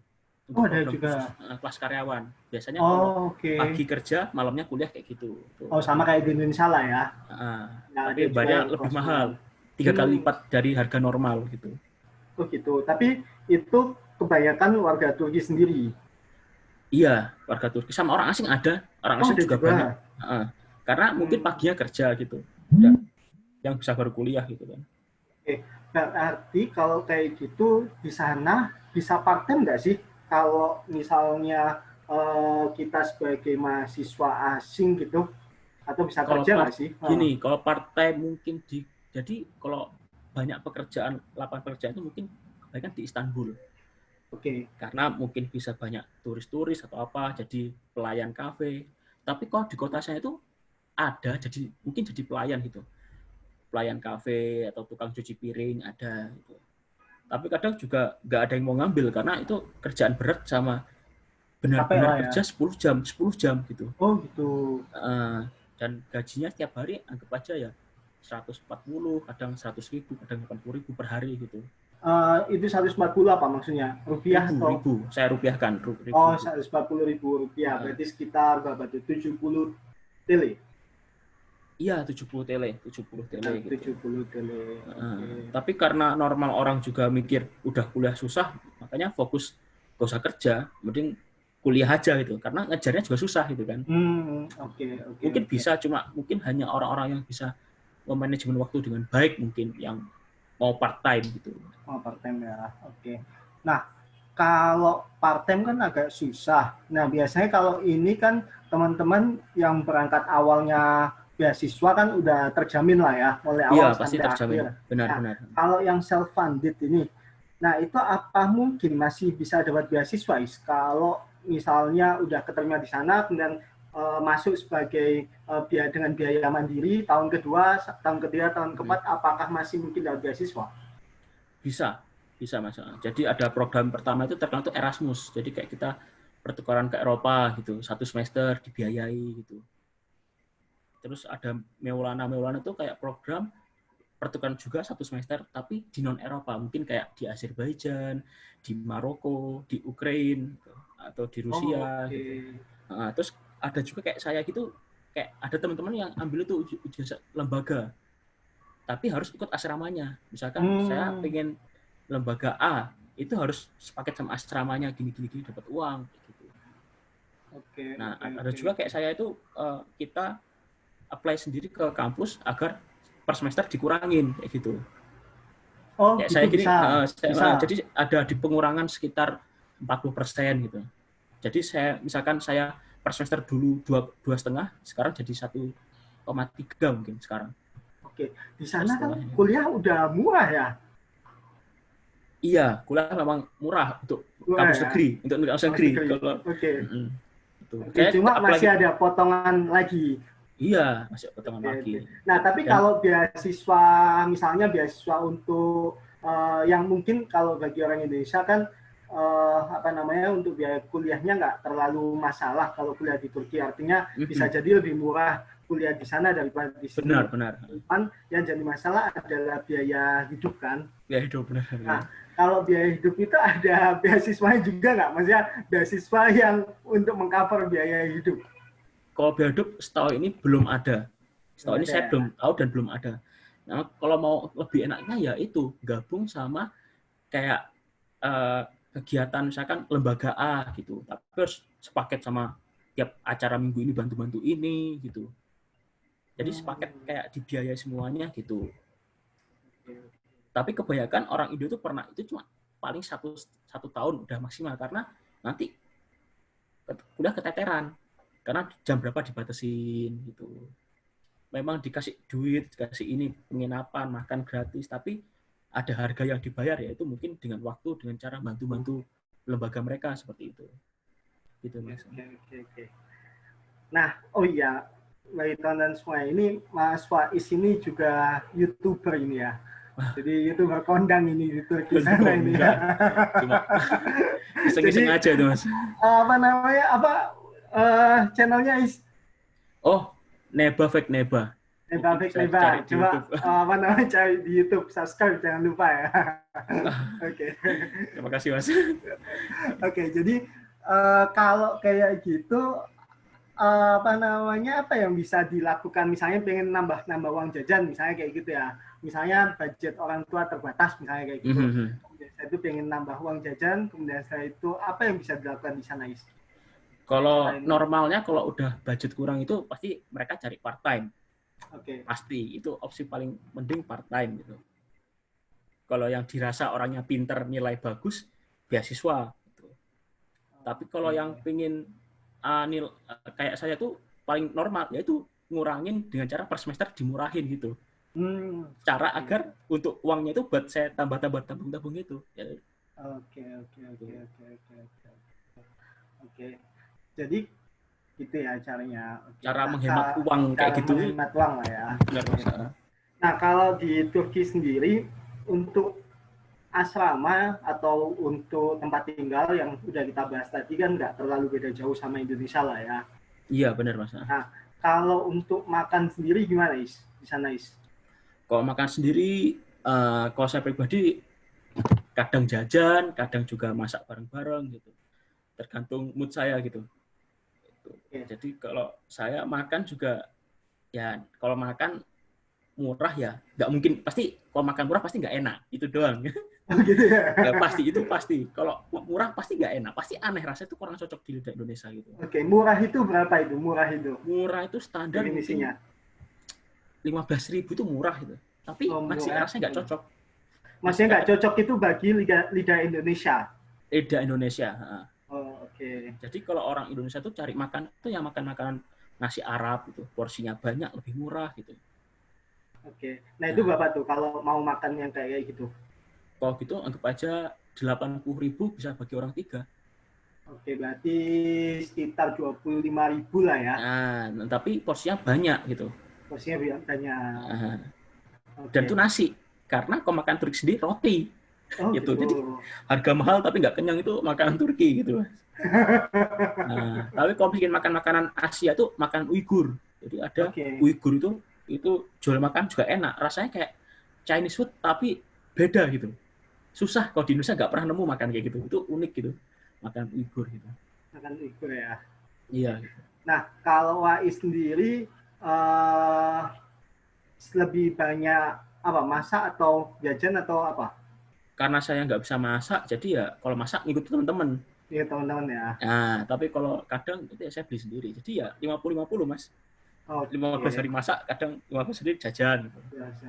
Oh, ada juga. Kelas karyawan. Biasanya kalau pagi kerja, malamnya kuliah kayak gitu. Oh, sama kayak di Indonesia lah ya. Tapi bayarnya lebih mahal. 3 kali lipat dari harga normal gitu. Oh gitu. Tapi itu kebanyakan warga Turki sendiri. Iya, warga Turki. Sama orang asing ada. Orang asing juga banyak. Karena mungkin paginya kerja gitu. Yang bisa baru kuliah gitu kan. Berarti kalau kayak gitu di sana bisa part-time nggak sih? Kalau misalnya kita sebagai mahasiswa asing gitu, atau bisa kerja nggak sih? Gini, kalau part-time mungkin jadi kalau banyak pekerjaan, lapangan pekerjaan itu mungkin kebanyakan di Istanbul. Karena mungkin bisa banyak turis-turis atau apa, jadi pelayan kafe. Tapi kalau di kota saya itu ada, jadi mungkin jadi pelayan gitu. Pelayan kafe atau tukang cuci piring ada gitu. Tapi kadang juga nggak ada yang mau ngambil karena itu kerjaan berat sama benar-benar kerja 10 jam gitu. Oh gitu. Dan gajinya setiap hari anggap aja ya 140, kadang 100.000, kadang 80.000 per hari gitu. Itu 140 apa maksudnya? Rupiah atau? Ribu. Saya rupiahkan. Oh, 140.000 rupiah. Berarti sekitar berapa tuh? 70 tele. Iya, 70 tele gitu. 70 tele. Okay. Tapi karena normal orang juga mikir udah kuliah susah, makanya fokus gak usah kerja, mending kuliah aja gitu. Karena ngejarnya juga susah gitu kan. Mungkin bisa, cuma mungkin hanya orang-orang yang bisa memanajemen waktu dengan baik mungkin yang mau part time gitu. Oh, part time ya. Oke. Nah, kalau part time kan agak susah. Nah, biasanya kalau ini kan teman-teman yang berangkat awalnya beasiswa kan udah terjamin lah ya, mulai awal pasti sampai terjamin. akhir. Benar. Kalau yang self funded ini, nah itu apa mungkin masih bisa dapat beasiswa kalau misalnya udah keterima di sana kemudian masuk sebagai dengan biaya mandiri tahun kedua, tahun ketiga, tahun keempat, apakah masih mungkin dapat beasiswa? Bisa Mas. Jadi ada program pertama itu terkenal itu Erasmus. Jadi kayak kita pertukaran ke Eropa gitu, 1 semester dibiayai gitu. Terus ada Meulana itu kayak program pertukaran juga 1 semester, tapi di non-Eropa. Mungkin kayak di Azerbaijan, di Maroko, di Ukraina, atau di Rusia. Gitu. Nah, terus ada juga kayak saya gitu, kayak ada teman-teman yang ambil itu ijazah lembaga, tapi harus ikut asramanya. Misalkan saya pengen lembaga A, itu harus sepaket sama asramanya, gini dapat uang. Gitu. Ada juga kayak saya itu, kita apply sendiri ke kampus agar per semester dikurangin kayak gitu. Kayak saya gini, bisa. Jadi ada di pengurangan sekitar 40% gitu. Jadi misalkan saya per semester dulu 2,5, sekarang jadi 1,3 mungkin sekarang. Oke, di sana kan kuliah udah murah ya? Iya, kuliah memang murah untuk kampus negeri, untuk kampus negeri. Cuma masih ada potongan lagi. Iya, masih potongan lagi. Nah, tapi kalau beasiswa, misalnya beasiswa untuk yang mungkin kalau bagi orang Indonesia kan untuk biaya kuliahnya nggak terlalu masalah kalau kuliah di Turki. Artinya bisa jadi lebih murah kuliah di sana daripada di sini. Benar. Yang jadi masalah adalah biaya hidup kan? Biaya hidup, benar. Nah, kalau biaya hidup itu ada beasiswanya juga nggak? Maksudnya beasiswa yang untuk mengcover biaya hidup? Kalau biaya hidup setahu ini belum ada. Setahu ini saya belum tahu dan belum ada. Nah, kalau mau lebih enaknya ya itu gabung sama kayak kegiatan misalkan lembaga A gitu. Tapi harus sepaket sama tiap acara minggu ini bantu-bantu ini gitu. Jadi sepaket kayak dibiayai semuanya gitu. Tapi kebanyakan orang Indo itu pernah itu cuma paling satu tahun udah maksimal karena nanti udah keteteran. Karena jam berapa dibatasin gitu. Memang dikasih duit, dikasih ini penginapan, makan gratis, tapi ada harga yang dibayar, yaitu mungkin dengan waktu, dengan cara bantu-bantu lembaga mereka seperti itu. Gitu Mas. Oke. Nah, oh iya, Waiton dan semua ini Mas Faiz ini juga YouTuber ini ya. Jadi YouTuber kondang ini di Turki sana ini. Cuma iseng-iseng aja tuh Mas. Channelnya Is? Oh, Neba. Coba cari di YouTube, subscribe jangan lupa ya. Oke. Terima kasih Mas. Oke, jadi kalau kayak gitu apa yang bisa dilakukan, misalnya pengen nambah uang jajan misalnya kayak gitu ya. Misalnya budget orang tua terbatas misalnya kayak gitu. Kemudian saya itu pengen nambah uang jajan, kemudian saya itu apa yang bisa dilakukan di sana Is? Kalau normalnya kalau udah budget kurang itu pasti mereka cari part time. Pasti itu opsi paling mending part time gitu. Kalau yang dirasa orangnya pinter, nilai bagus, beasiswa gitu. Tapi kalau yang pengin kayak saya tuh paling normal yaitu ngurangin dengan cara per semester dimurahin gitu. Cara agar untuk uangnya itu buat saya tambah-tambah tabung-tabung gitu. Oke. Jadi gitu ya caranya. Cara menghemat uang kayak gitu. Menghemat uang lah ya. Benar. Nah, kalau di Turki sendiri untuk asrama atau untuk tempat tinggal yang udah kita bahas tadi kan nggak terlalu beda jauh sama Indonesia lah ya. Iya benar Mas. Nah, kalau untuk makan sendiri gimana Is di sana Is? Kalau makan sendiri, kalau saya pribadi kadang jajan, kadang juga masak bareng-bareng gitu. Tergantung mood saya gitu. Jadi kalau saya makan juga Ya kalau makan murah ya nggak mungkin, pasti kalau makan murah pasti nggak enak, itu doang. Oh gitu ya. Ya pasti, itu pasti. Kalau murah pasti nggak enak, pasti aneh, rasanya itu kurang cocok di lidah Indonesia gitu. Oke, murah itu berapa itu? Murah itu? Murah itu standar Definisinya. 15.000 itu murah gitu. Tapi masih rasanya nggak cocok. Maksudnya nggak cocok itu bagi lidah Indonesia? Lidah Indonesia. Oh, oke. Jadi kalau orang Indonesia tuh cari makan itu yang makan makanan nasi Arab gitu, porsinya banyak, lebih murah gitu. Oke. Nah itu berapa tuh kalau mau makan yang kayak gitu? Kalau gitu anggap aja 80.000 bisa bagi orang 3. Oke, berarti sekitar 25.000 lah ya. Nah, tapi porsinya banyak gitu. Porsinya banyak. Dan itu nasi. Karena kalau makan Turki sendiri roti. Oh, gitu. Jadi harga mahal tapi nggak kenyang, itu makanan Turki gitu. Nah, tapi kalau bikin makan makanan Asia tuh makan Uighur. Jadi ada Uighur itu jual makan juga enak. Rasanya kayak Chinese food tapi beda gitu. Susah kalau di Indonesia nggak pernah nemu makan kayak gitu. Itu unik gitu. Makan Uighur gitu. Makan Uighur ya. Iya. Nah, kalau Wais sendiri lebih banyak apa, masak atau jajan atau apa? Karena saya nggak bisa masak, jadi ya kalau masak ngikut teman-teman. Iya, teman-teman ya. Nah, tapi kalau kadang itu saya beli sendiri. Jadi ya 50-50, Mas. 15 hari masak, kadang 15 hari jajan.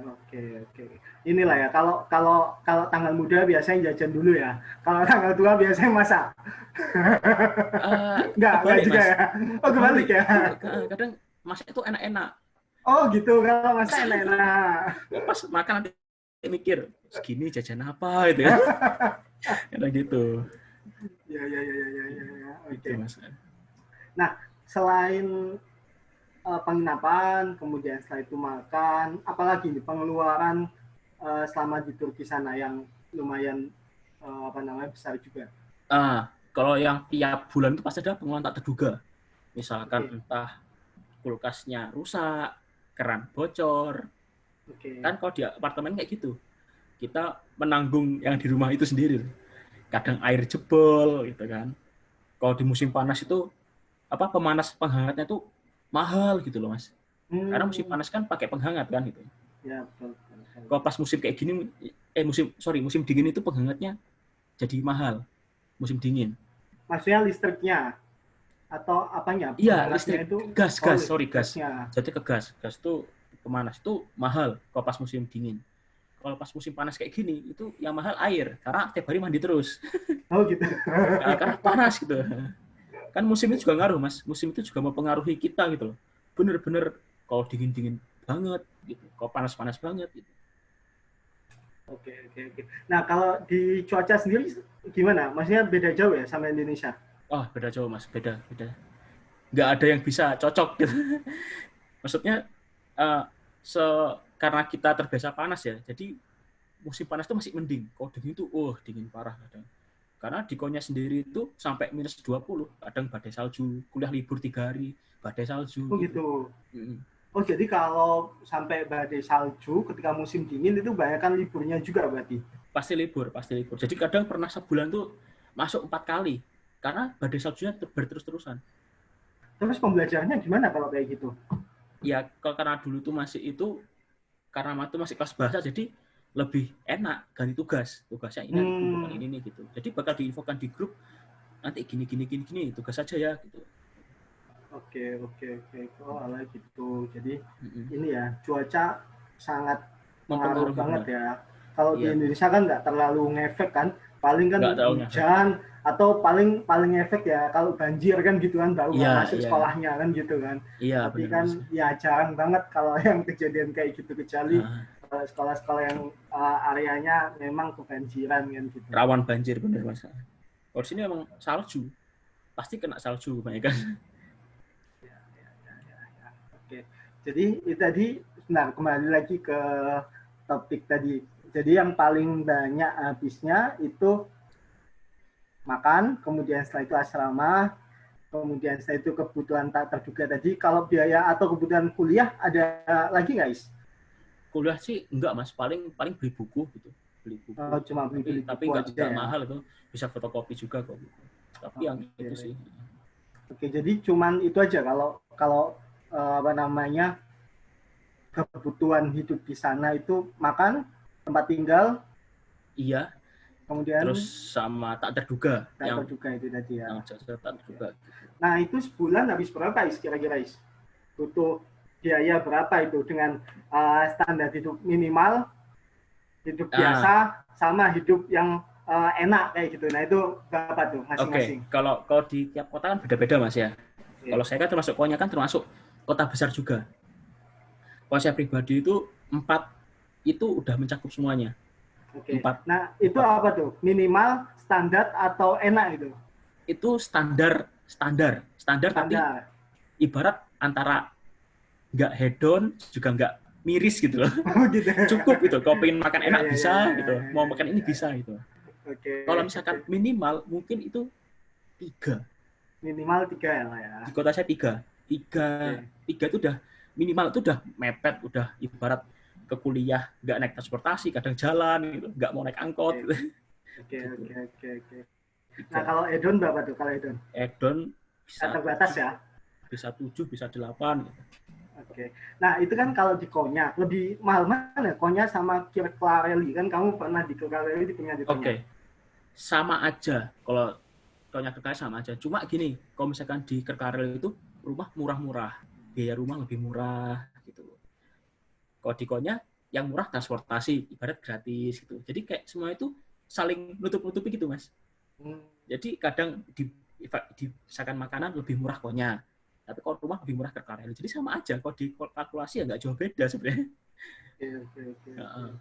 Oke. Inilah ya, kalau tanggal muda biasanya jajan dulu ya. Kalau tanggal tua biasanya masak. Enggak juga Mas. Ya. Oh, kebalik ya. Kadang masak itu enak-enak. Oh, gitu. Kalau masak enak-enak. Pas makan nanti mikir, segini jajan apa gitu ya. Kadang gitu. Ya. Oke. Mas. Nah, selain penginapan, kemudian setelah itu makan, apalagi nih pengeluaran selama di Turki sana yang lumayan besar juga. Kalau yang tiap bulan itu pasti ada pengeluaran tak terduga. Misalkan entah kulkasnya rusak, keran bocor. Kan kalau di apartemen kayak gitu, kita menanggung yang di rumah itu sendiri. Kadang air jebol gitu kan. Kalau di musim panas itu pemanas penghangatnya tuh mahal gitu loh, Mas. Karena musim panas kan pakai penghangat kan gitu. Ya, betul. Kalau pas musim kayak gini, musim dingin itu penghangatnya jadi mahal. Musim dingin. Maksudnya listriknya atau apanya? Iya, listrik itu gas. Jadi ke gas. Gas tuh pemanas itu mahal kalau pas musim dingin. Kalau pas musim panas kayak gini, itu yang mahal air. Karena tiap hari mandi terus. Oh gitu. Karena panas gitu. Kan musim itu juga ngaruh, Mas. Musim itu juga mempengaruhi kita gitu loh. Bener-bener kalau dingin-dingin banget gitu. Kalau panas-panas banget gitu. Oke. Nah, kalau di cuaca sendiri gimana? Maksudnya beda jauh ya sama Indonesia? Oh, beda jauh, Mas. Beda. Nggak ada yang bisa cocok gitu. Maksudnya karena kita terbiasa panas ya, jadi musim panas itu masih mending. Kalau dingin itu, dingin parah kadang. Karena di Konya sendiri itu sampai minus 20, kadang badai salju, kuliah libur 3 hari, badai salju. Oh gitu. Oh, jadi kalau sampai badai salju ketika musim dingin itu banyakkan liburnya juga berarti? Pasti libur. Jadi kadang pernah sebulan tuh masuk 4 kali, karena badai saljunya berterus-terusan. Terus pembelajarannya gimana kalau kayak gitu? Ya, karena dulu tuh karena itu masih kelas bahasa, jadi lebih enak ganti tugasnya ini gitu. Jadi bakal diinfokan di grup nanti gini tugas aja ya gitu. Oke. Oh, ala gitu. Jadi ini ya, cuaca sangat mempengaruhi banget ya. Kalau di Indonesia kan nggak terlalu ngefek kan, paling kan hujan atau paling ngefek ya kalau banjir kan gitu kan, baru masuk sekolahnya kan gitu kan. Tapi kan ya jarang banget kalau yang kejadian kayak gitu, kecuali sekolah-sekolah yang areanya memang kebanjiran kan gitu. Rawan banjir bener Mas. Kalau sini emang salju, pasti kena salju banyak kan. Ya. Oke. Jadi itu tadi, kembali lagi ke topik tadi. Jadi yang paling banyak habisnya itu makan, kemudian setelah itu asrama, kemudian setelah itu kebutuhan tak terduga tadi. Kalau biaya atau kebutuhan kuliah ada lagi nggak, Is? Kuliah sih enggak, Mas, paling beli buku gitu. Cuma beli tapi enggak mahal itu, bisa fotokopi juga kok. Tapi yang itu sih. Oke, jadi cuman itu aja kalau kebutuhan hidup di sana itu makan, tempat tinggal, Iya, kemudian terus sama tak terduga tak terduga itu tadi ya. Yang jasa tak terduga. Nah, itu sebulan habis berapa kira-kira? Butuh biaya berapa itu dengan standar hidup minimal, hidup biasa, sama hidup yang enak kayak gitu. Nah, itu berapa tuh masing-masing? Kalau di tiap kota kan beda-beda Mas ya. Kalau saya kan termasuk Konya kan termasuk kota besar juga. Kalau saya pribadi itu 4 itu udah mencakup semuanya. 4. Nah, itu apa tuh? Minimal, standar atau enak itu? Itu standar tapi ibarat antara nggak hedon juga nggak miris gitu loh. Gitu. Cukup gitu. Kalau pengen makan enak bisa gitu. Mau makan ini bisa gitu. Kalau misalkan minimal mungkin itu 3. Minimal 3 ya. Di kota saya 3 itu udah minimal, itu udah mepet, udah ibarat ke kuliah nggak naik transportasi, kadang jalan gitu, nggak mau naik angkot. Oke. Nah, kalau Edon berapa tuh kalau Edon? Edon bisa terbatas ya. Bisa 7, bisa 8 gitu. Oke. Nah, itu kan kalau di Konya lebih mahal mana? Konya sama Kirklareli kan kamu pernah di Kirklareli punya di Konya. Oke. Sama aja. Kalau Konya Kirklareli sama aja. Cuma gini, kalau misalkan di Kirklareli itu rumah murah-murah. Biaya rumah lebih murah gitu. Kalau di Konya yang murah transportasi, ibarat gratis gitu. Jadi kayak semua itu saling nutup-nutupi gitu, Mas. Jadi kadang di misalkan makanan lebih murah Konya. Tapi kalau rumah lebih murah Kirklareli. Jadi sama aja. Kalau di kalkulasi ya nggak jauh beda sebenarnya. Oke.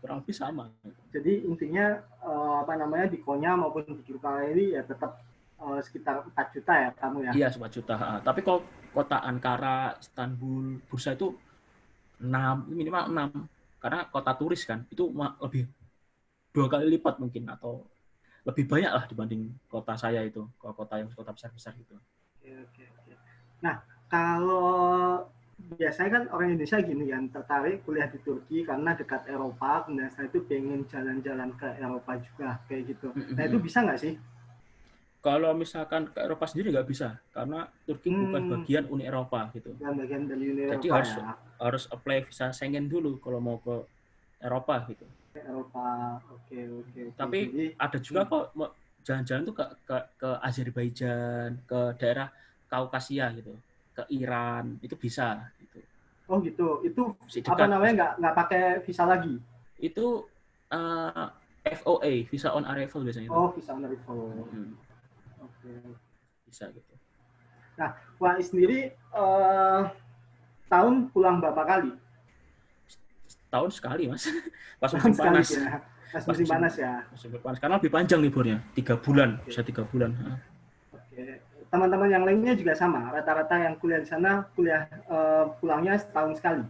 Kurang lebih sama. Jadi intinya di Konya maupun di Kirklareli ya tetap sekitar 4 juta ya kamu ya? Iya, 4 juta. Tapi kalau kota Ankara, Istanbul, Bursa itu 6, minimal 6. Karena kota turis kan, itu lebih 2 kali lipat mungkin, atau lebih banyak lah dibanding kota saya itu, kalau kota yang kota besar-besar gitu. Oke. Nah, kalau biasanya kan orang Indonesia gini kan, tertarik kuliah di Turki karena dekat Eropa, kemudian saya itu pengen jalan-jalan ke Eropa juga, kayak gitu. Nah, itu bisa nggak sih? Kalau misalkan ke Eropa sendiri nggak bisa, karena Turki bukan bagian Uni Eropa gitu. Bukan bagian dari Uni Eropa. Jadi harus apply visa Schengen dulu kalau mau ke Eropa gitu. Eropa, oke. Tapi jadi, ada juga kok jalan-jalan tuh ke Azerbaijan, ke daerah Kaukasia gitu, ke Iran, itu bisa gitu. Oh gitu, itu apa namanya nggak pakai visa lagi? Itu FOA, visa on arrival biasanya. Oh, visa on arrival. Oke. Bisa gitu. Nah, Wak sendiri tahun pulang berapa kali? Tahun sekali, Mas. Pas musim panas. Ya. Pas musim panas ya. Musim panas, karena lebih panjang liburnya, 3 bulan, bisa 3 bulan. Oke. Teman-teman yang lainnya juga sama, rata-rata yang kuliah di sana pulangnya setahun sekali.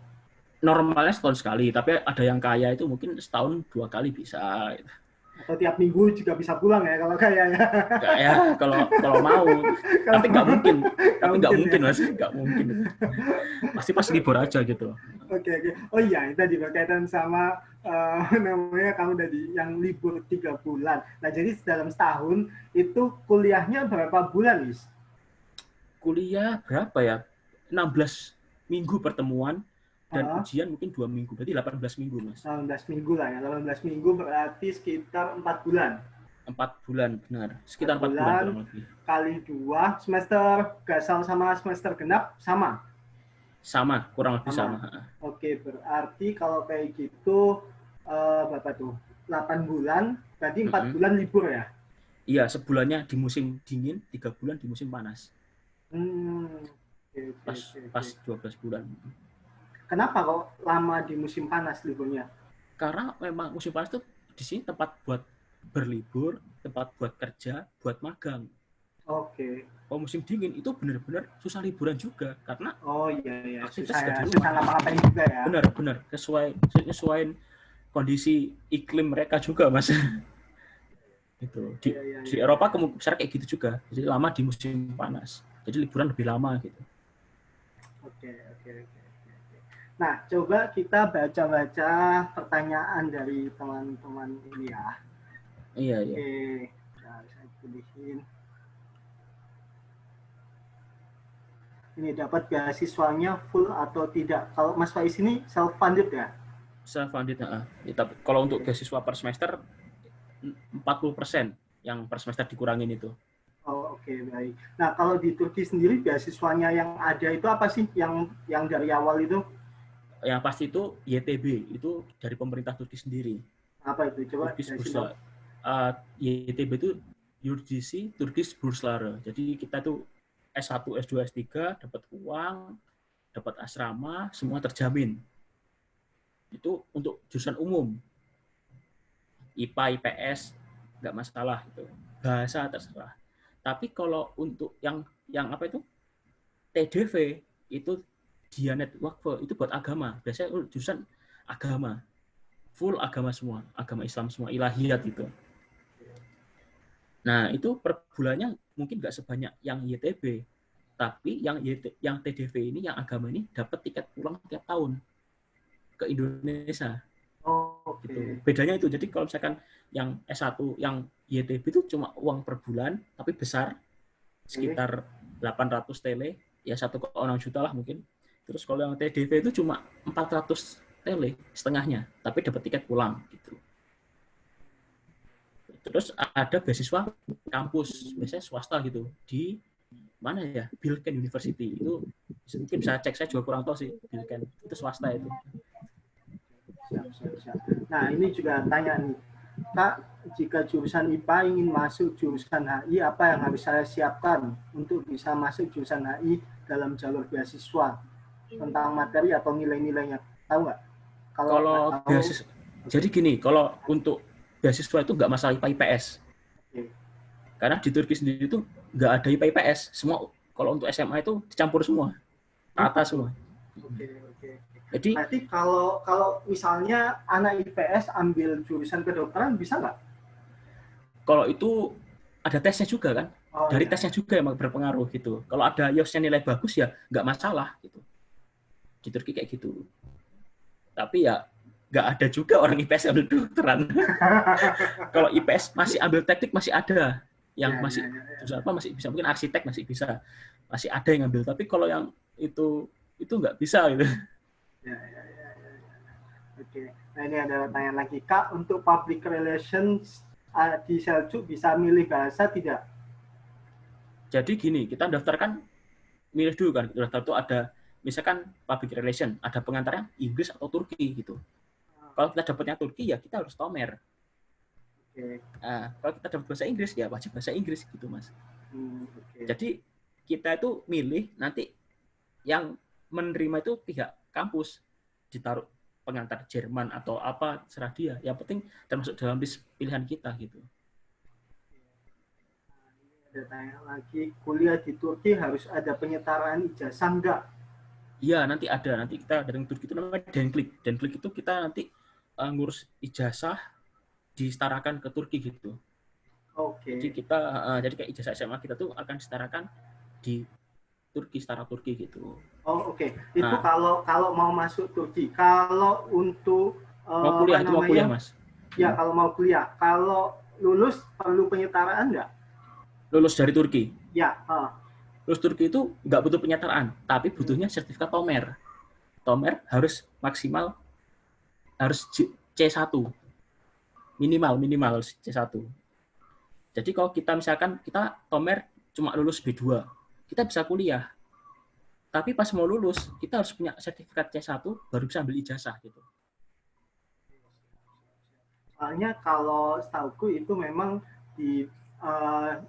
Normalnya setahun sekali, tapi ada yang kaya itu mungkin setahun 2 kali bisa. Atau tiap minggu juga bisa pulang ya kalau kaya ya. Ya, kalau mau. Tapi nggak mungkin. Mas. Nggak mungkin. Pasti pas libur aja gitu. Oke. Oh iya, itu tadi berkaitan sama namanya kamu udah yang libur 3 bulan. Nah, jadi dalam setahun itu kuliahnya berapa bulan, Is? Kuliah berapa ya? 16 minggu pertemuan. Dan ujian mungkin 2 minggu, berarti 18 minggu, Mas. 18 minggu lah ya, 18 minggu berarti sekitar 4 bulan. 4 bulan, benar. Sekitar 4 bulan lebih. Kali 2, semester gasal sama semester genap sama? Sama, kurang lebih sama. Oke, berarti kalau kayak gitu, berapa tuh? 8 bulan, berarti 4 bulan libur ya? Iya, sebulannya di musim dingin, 3 bulan di musim panas. Pas 12 bulan. Kenapa kok lama di musim panas liburnya? Karena memang musim panas itu di sini tempat buat berlibur, tempat buat kerja, buat magang. Oke. Kalau musim dingin itu benar-benar susah liburan juga karena iya. Susah ngapa-ngapain juga ya. Benar. Sesuai kondisi iklim mereka juga, Mas. Gitu. Di Eropa besar kayak gitu juga. Jadi lama di musim panas. Jadi liburan lebih lama gitu. Oke. Nah, coba kita baca-baca pertanyaan dari teman-teman ini ya. Iya. Oke, nah, saya pilihin. ini dapat beasiswanya full atau tidak. Kalau Mas Faiz ini self funded ya? Self funded, tapi kalau untuk beasiswa per semester 40% yang per semester dikurangin itu. Oh, oke, baik. Nah, kalau di Turki sendiri beasiswanya yang ada itu apa sih yang dari awal itu? Yang pasti itu YTB, itu dari pemerintah Turki sendiri. Apa itu? Coba YTB itu Yurdisi Turkish Burslare. Jadi kita tuh S1, S2, S3 dapat uang, dapat asrama, semua terjamin. Itu untuk jurusan umum. IPA, IPS nggak masalah itu. Bahasa terserah. Tapi kalau untuk yang apa itu? TDV itu Diyanet Wakfe, itu buat agama. Biasanya jurusan agama. Full agama semua, agama Islam semua, ilahiyat itu. Nah, itu per bulannya mungkin nggak sebanyak yang YTB. Tapi yang TDV ini, yang agama ini, dapat tiket pulang tiap tahun ke Indonesia. Oke. Gitu. Bedanya itu, jadi kalau misalkan yang S1, yang YTB itu cuma uang per bulan, tapi besar, sekitar 800 tele, ya 1,6 juta lah mungkin. Terus kalau yang TDV itu cuma 400 tele, setengahnya, tapi dapat tiket pulang. Gitu. Terus ada beasiswa kampus, biasanya swasta gitu, di mana ya, Bilken University itu mungkin bisa cek, saya juga kurang tahu sih Bilken itu swasta itu. Siap. Nah, ini juga tanya nih, Kak, jika jurusan IPA ingin masuk jurusan HI, apa yang harus saya siapkan untuk bisa masuk jurusan HI dalam jalur beasiswa? Tentang materi atau nilai-nilainya, tahu nggak? Kalau beasiswa, jadi gini, kalau untuk beasiswa itu nggak masalah IPA IPS. Karena di Turki sendiri itu nggak ada IPA IPS. Semua kalau untuk SMA itu dicampur semua, rata semua. Oke. Jadi berarti kalau misalnya anak IPS ambil jurusan kedokteran bisa nggak? Kalau itu ada tesnya juga kan, dari iya. tesnya juga yang berpengaruh gitu. Kalau ada IELTS-nya nilai bagus ya nggak masalah gitu. Di Turki kayak gitu. Tapi ya nggak ada juga orang IPS ambil kedokteran. Kalau IPS masih ambil teknik masih ada yang masih apa masih bisa, mungkin arsitek masih bisa, masih ada yang ambil. Tapi kalau yang itu nggak bisa gitu. Ya. Oke. Nah, ini ada pertanyaan lagi, Kak, untuk public relations di Seljuk bisa milih bahasa tidak? Jadi gini, kita daftarkan milih dulu kan. Daftar itu ada misalkan public relation, ada pengantarnya Inggris atau Turki gitu. Kalau kita dapatnya Turki ya kita harus tomer. Nah, kalau kita dapat bahasa Inggris ya wajib bahasa Inggris gitu, Mas. Jadi kita itu milih nanti yang menerima itu pihak kampus, ditaruh pengantar Jerman atau apa, serah dia. Yang penting termasuk dalam list pilihan kita gitu. Ada tanya lagi, kuliah di Turki harus ada penyetaraan ijazah enggak? Iya, nanti ada. Nanti kita dari Turki itu namanya Denklik. Denklik itu kita nanti ngurus ijazah disetarakan ke Turki gitu. Oke. Jadi kita jadi kayak ijazah SMA kita tuh akan disetarakan di Turki, setara Turki gitu. Oke. Itu kalau mau masuk Turki. Kalau untuk mau kuliah, itu mau kuliah, Mas. Ya, kalau mau kuliah. Kalau lulus perlu penyetaraan enggak? Lulus dari Turki? Ya. Lulus Turki itu nggak butuh penyetaraan, tapi butuhnya sertifikat tomer. Tomer harus maksimal, harus C1. Minimal C1. Jadi kalau kita misalkan kita tomer cuma lulus B2, kita bisa kuliah. Tapi pas mau lulus, kita harus punya sertifikat C1 baru bisa ambil ijazah gitu. Soalnya kalau setauku itu memang di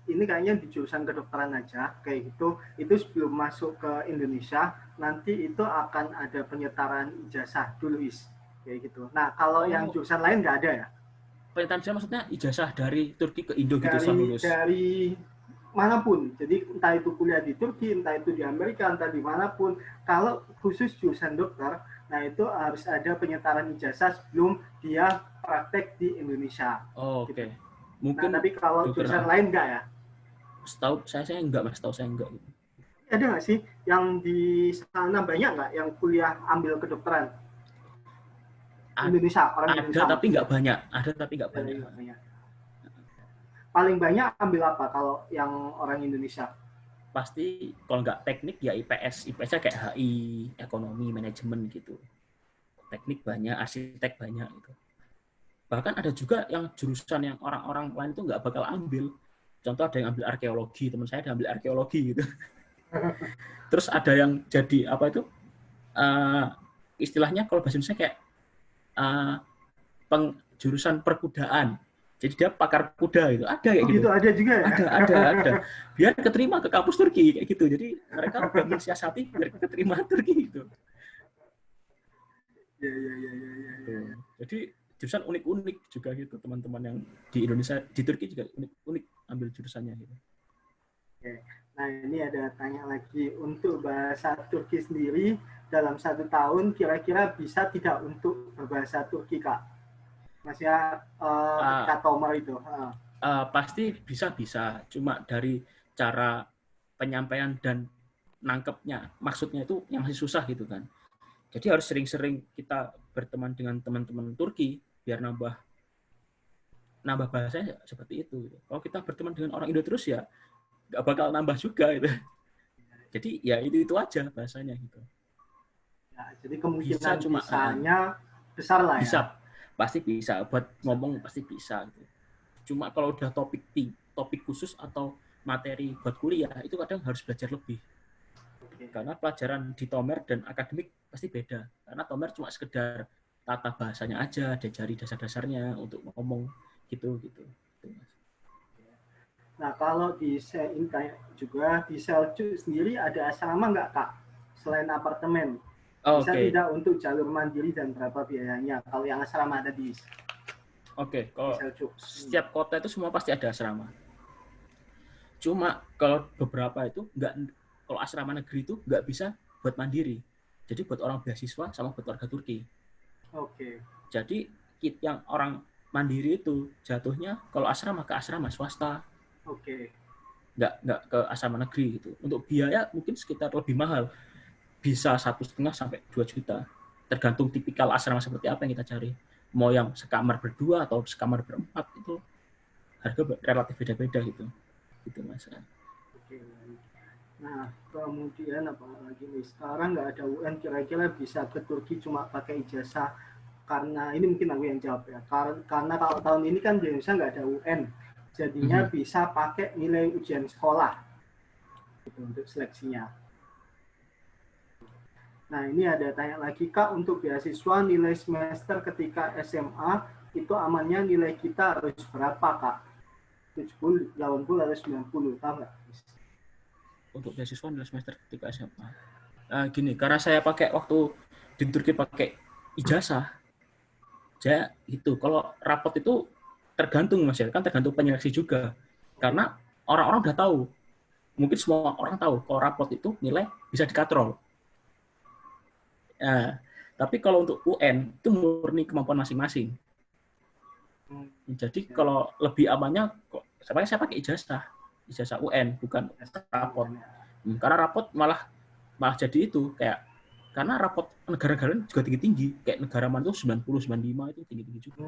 ini kayaknya di jurusan kedokteran aja kayak gitu. Itu sebelum masuk ke Indonesia nanti itu akan ada penyetaraan ijazah dulu kayak gitu. Nah, kalau yang jurusan lain nggak ada ya? Penyetaraan ijazah maksudnya ijazah dari Turki ke Indo gitu setelah lulus? Dari manapun. Jadi entah itu kuliah di Turki, entah itu di Amerika, entah di manapun. Kalau khusus jurusan dokter, nah itu harus ada penyetaraan ijazah sebelum dia praktek di Indonesia. Oke. Gitu. Mungkin nah, tapi kalau jurusan lain enggak ya? Setahu saya enggak, Mas. Setahu saya enggak. Ada nggak sih yang di sana banyak nggak yang kuliah ambil kedokteran? Indonesia, orang Indonesia. Ada tapi nggak banyak. Ada tapi nggak banyak. Paling banyak ambil apa kalau yang orang Indonesia? pasti kalau nggak teknik ya IPS. IPS-nya kayak HI, ekonomi, manajemen gitu. Teknik banyak, arsitek banyak gitu. Bahkan ada juga yang jurusan yang orang-orang lain itu nggak bakal ambil. Contoh ada yang ambil arkeologi, teman saya ada ambil arkeologi gitu. Terus ada yang jadi apa itu? Istilahnya kalau bahasa Indonesia kayak jurusan perkudaan. Jadi dia pakar kuda gitu. Ada kayak gitu. Gitu ada juga ya? Ada. Biar keterima ke kampus Turki kayak gitu. Jadi mereka udah mensiasati biar keterima Turki gitu. Ya. Jadi jurusan unik-unik juga gitu teman-teman yang di Indonesia, di Turki juga unik-unik ambil jurusannya gitu. Oke. Nah ini ada tanya lagi, untuk bahasa Turki sendiri dalam 1 tahun kira-kira bisa tidak untuk berbahasa Turki Kak? Masnya ketika Tomar itu. Pasti bisa. Cuma dari cara penyampaian dan nangkepnya, maksudnya itu yang masih susah gitu kan. Jadi harus sering-sering kita berteman dengan teman-teman Turki biar nambah bahasanya seperti itu. Kalau kita berteman dengan orang Indo terus ya nggak bakal nambah juga gitu. Jadi ya itu aja bahasanya gitu. Ya, jadi kemungkinan bisanya besar lah ya. Bisa. Pasti bisa, buat ngomong pasti bisa. Gitu. Cuma kalau udah topik khusus atau materi buat kuliah, itu kadang harus belajar lebih. Karena pelajaran di Tomer dan akademik pasti beda. Karena Tomer cuma sekedar tata bahasanya aja, diajari dasar-dasarnya untuk ngomong gitu. Nah kalau di juga di Seljuk sendiri ada asrama nggak Kak? Selain apartemen? Bisa tidak untuk jalur mandiri dan berapa biayanya? Kalau yang asrama ada di kalau setiap kota itu semua pasti ada asrama. Cuma kalau beberapa itu kalau asrama negeri itu nggak bisa buat mandiri. Jadi buat orang beasiswa sama buat warga Turki. Jadi yang orang mandiri itu jatuhnya kalau asrama ke asrama swasta. Nggak ke asrama negeri gitu. Untuk biaya mungkin sekitar lebih mahal. Bisa 1,5 sampai 2 juta. Tergantung tipikal asrama seperti apa yang kita cari. Mau yang sekamar berdua atau sekamar berempat itu harga relatif beda-beda gitu. Gitu Mas. Nah, kemudian apa lagi nih? Sekarang nggak ada UN, kira-kira bisa ke Turki cuma pakai ijazah. Karena ini mungkin aku yang jawab ya. Karena kalau tahun ini kan di Indonesia nggak ada UN. Jadinya bisa pakai nilai ujian sekolah gitu, untuk seleksinya. Nah, ini ada tanya lagi Kak, untuk beasiswa nilai semester ketika SMA itu amannya nilai kita harus berapa Kak? 70, 80, atau 90, tahu nggak? Untuk beasiswa nilai semester ketika SMA. Gini, karena saya pakai waktu di Turki pakai ijazah, saya itu kalau rapot itu tergantung Mas ya, kan tergantung penyeleksi juga. Karena orang-orang udah tahu, mungkin semua orang tahu kalau rapot itu nilai bisa dikatrol. Tapi kalau untuk UN itu murni kemampuan masing-masing. Jadi kalau lebih amannya, saya pakai ijazah UN bukan rapot. Karena rapot malah jadi itu kayak, karena rapot negara-negara juga tinggi-tinggi, kayak negara mana tuh 90, 95 itu tinggi-tinggi juga.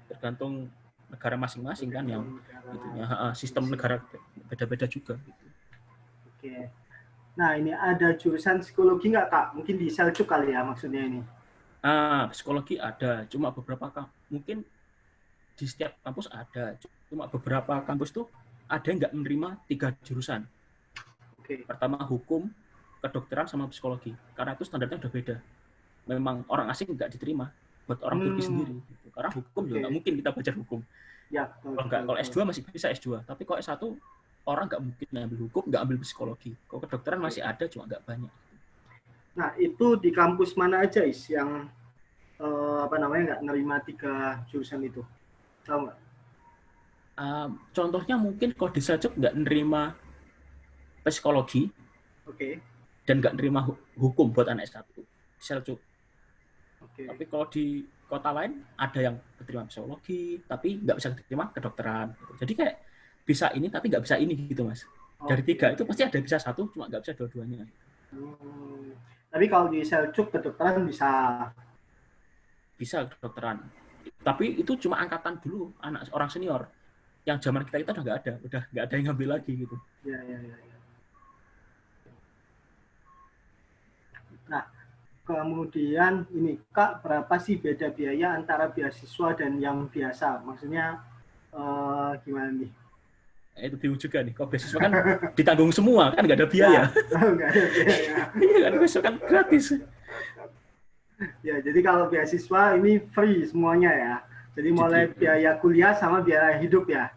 Tergantung negara masing-masing kan yang itunya, sistem negara beda-beda juga. Gitu. Nah, ini ada jurusan psikologi nggak, Kak? Mungkin di Seljuk kali ya maksudnya ini. Psikologi ada, cuma beberapa mungkin di setiap kampus ada. Cuma beberapa kampus tuh ada yang nggak menerima 3 jurusan. Pertama hukum, kedokteran, sama psikologi. Karena itu standarnya udah beda. Memang orang asing nggak diterima buat orang Turki sendiri. Gitu. Karena hukum juga nggak mungkin kita belajar hukum. Ya, kalau S2 masih bisa S2. Tapi kalau S1 orang nggak mungkin ngambil hukum, nggak ambil psikologi. Kalau kedokteran masih ada, cuma nggak banyak. Nah, itu di kampus mana aja yang nggak nerima 3 jurusan itu? Tahu nggak? Contohnya mungkin kalau di Seljuk nggak nerima psikologi, dan nggak nerima hukum buat anak S1 di Seljuk. Tapi kalau di kota lain ada yang keterima psikologi, tapi nggak bisa keterima kedokteran. Jadi kayak bisa ini tapi nggak bisa ini gitu Mas. Dari 3 itu pasti ada bisa 1, cuma nggak bisa dua-duanya. Tapi kalau di Seljuk kedokteran bisa kedokteran. Tapi itu cuma angkatan dulu, orang senior. Yang zaman kita udah nggak ada yang ngambil lagi gitu. Ya. Nah, kemudian ini Kak, berapa sih beda biaya antara beasiswa dan yang biasa? Maksudnya gimana nih? Itu bingung juga nih. Kok beasiswa kan ditanggung semua, kan nggak ada biaya. Nggak ada biaya. Iya kan, beasiswa kan gratis. Ya, jadi kalau beasiswa ini free semuanya ya. Jadi mulai biaya kuliah sama biaya hidup ya.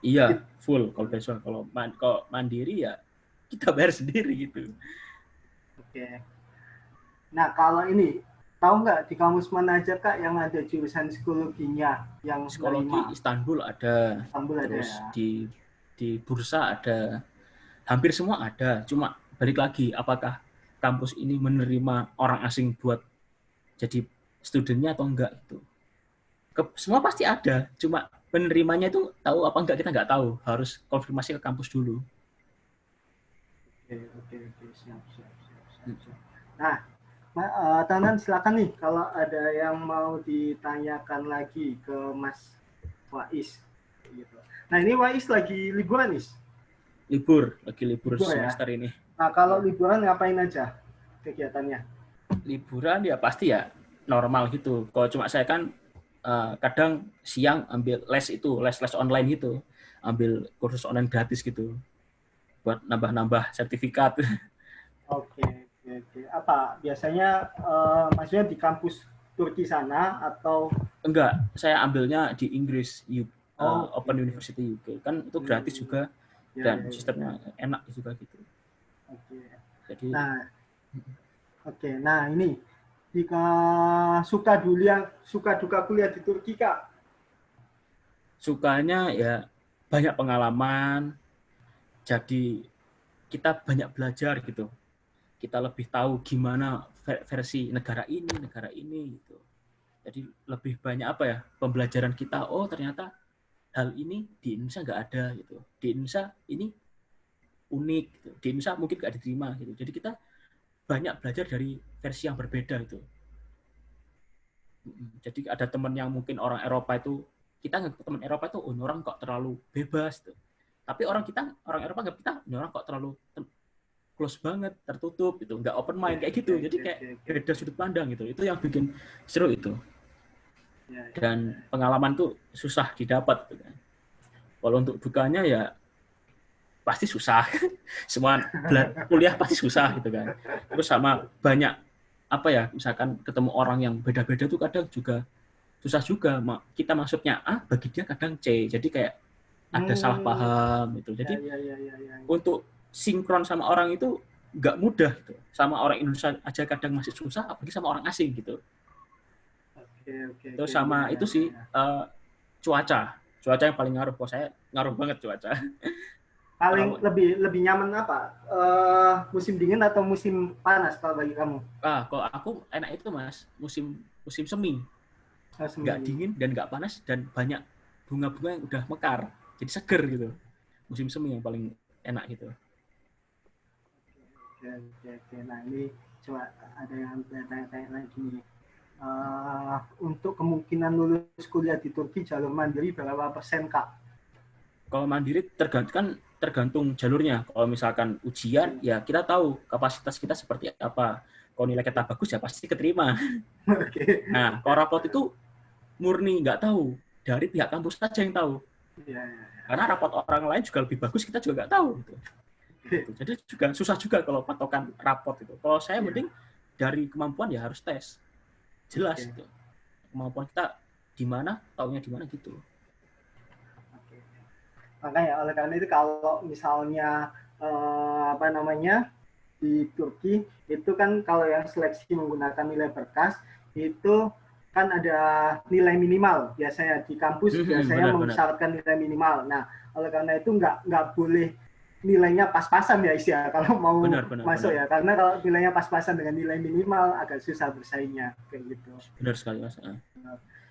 Iya, full kalau beasiswa. Kalau mandiri ya kita bayar sendiri gitu. Oke. Nah, kalau ini tahu nggak di kampus mana aja Kak yang ada jurusan psikologinya yang Psikologi menerima? Istanbul ada. Istanbul ada Terus ya. di Bursa ada. Hampir semua ada. Cuma balik lagi, apakah kampus ini menerima orang asing buat jadi studennya atau enggak itu. Semua pasti ada. Cuma penerimanya itu tahu apa enggak kita nggak tahu. Harus konfirmasi ke kampus dulu. Oke, siap. Nah, Tanan silakan nih kalau ada yang mau ditanyakan lagi ke Mas Wais. Gitu. Nah ini Wais lagi liburan nih? Lagi libur semester ya? Ini. Nah kalau liburan ngapain aja kegiatannya? Liburan ya pasti ya normal gitu. Kalau cuma saya kan kadang siang ambil les online gitu, ambil kursus online gratis gitu, buat nambah-nambah sertifikat. Oke. Apa biasanya maksudnya di kampus Turki sana atau enggak? Saya ambilnya di Inggris, Open University UK, kan itu gratis juga dan sistemnya enak juga gitu. Jadi nah ini jika suka duka kuliah di Turki Kak? Sukanya ya banyak pengalaman, jadi kita banyak belajar gitu. Kita lebih tahu gimana versi negara ini gitu. Jadi lebih banyak pembelajaran kita. Oh ternyata hal ini di Indonesia nggak ada gitu. Di Indonesia ini unik gitu. Di Indonesia mungkin nggak diterima gitu. Jadi kita banyak belajar dari versi yang berbeda itu. Jadi ada teman yang mungkin orang Eropa itu, kita nggak teman Eropa itu, orang kok terlalu bebas tuh. Tapi orang Eropa nggak kita, orang kok terlalu close banget, tertutup gitu, nggak open mind kayak gitu. Jadi kayak beda sudut pandang gitu. Itu yang bikin seru itu. Dan pengalaman tuh susah didapat gitu kan. Kalau untuk dukanya ya pasti susah. Semua kuliah pasti susah gitu kan. Terus sama banyak misalkan ketemu orang yang beda-beda tuh kadang juga susah juga. Kita maksudnya A, bagi dia kadang C. Jadi kayak ada salah paham gitu. Jadi untuk sinkron sama orang itu nggak mudah gitu. Sama orang Indonesia aja kadang masih susah, apalagi sama orang asing gitu. Terus sama itu sih cuaca yang paling ngaruh. Kok saya ngaruh banget cuaca. Paling lebih nyaman apa? Musim dingin atau musim panas kalau bagi kamu? Kalau aku enak itu Mas, musim semi. Nggak dingin dan nggak panas dan banyak bunga-bunga yang udah mekar. Jadi seger gitu. Musim semi yang paling enak gitu. Oke. Nah ini coba ada yang tanya-tanya lagi nih. Untuk kemungkinan lulus kuliah di Turki jalur mandiri berapa persen Kak? Kalau mandiri tergantung jalurnya. Kalau misalkan ujian ya kita tahu kapasitas kita seperti apa. Kalau nilai kita bagus ya pasti keterima. Nah kalau rapot itu murni nggak tahu, dari pihak kampus saja yang tahu. Karena rapot orang lain juga lebih bagus, kita juga nggak tahu gitu. Jadi juga susah juga kalau patokan rapot itu. Kalau saya mending dari kemampuan ya harus tes. Jelas itu. Kemampuan kita di mana, taunya di mana gitu. Makanya oleh karena itu kalau misalnya di Turki itu kan kalau yang seleksi menggunakan nilai berkas itu kan ada nilai minimal biasanya di kampus biasanya mensyaratkan nilai minimal. Nah oleh karena itu nggak boleh nilainya pas-pasan ya Isya kalau mau masuk ya, karena kalau nilainya pas-pasan dengan nilai minimal agak susah bersaingnya kayak gitu. Benar sekali Mas.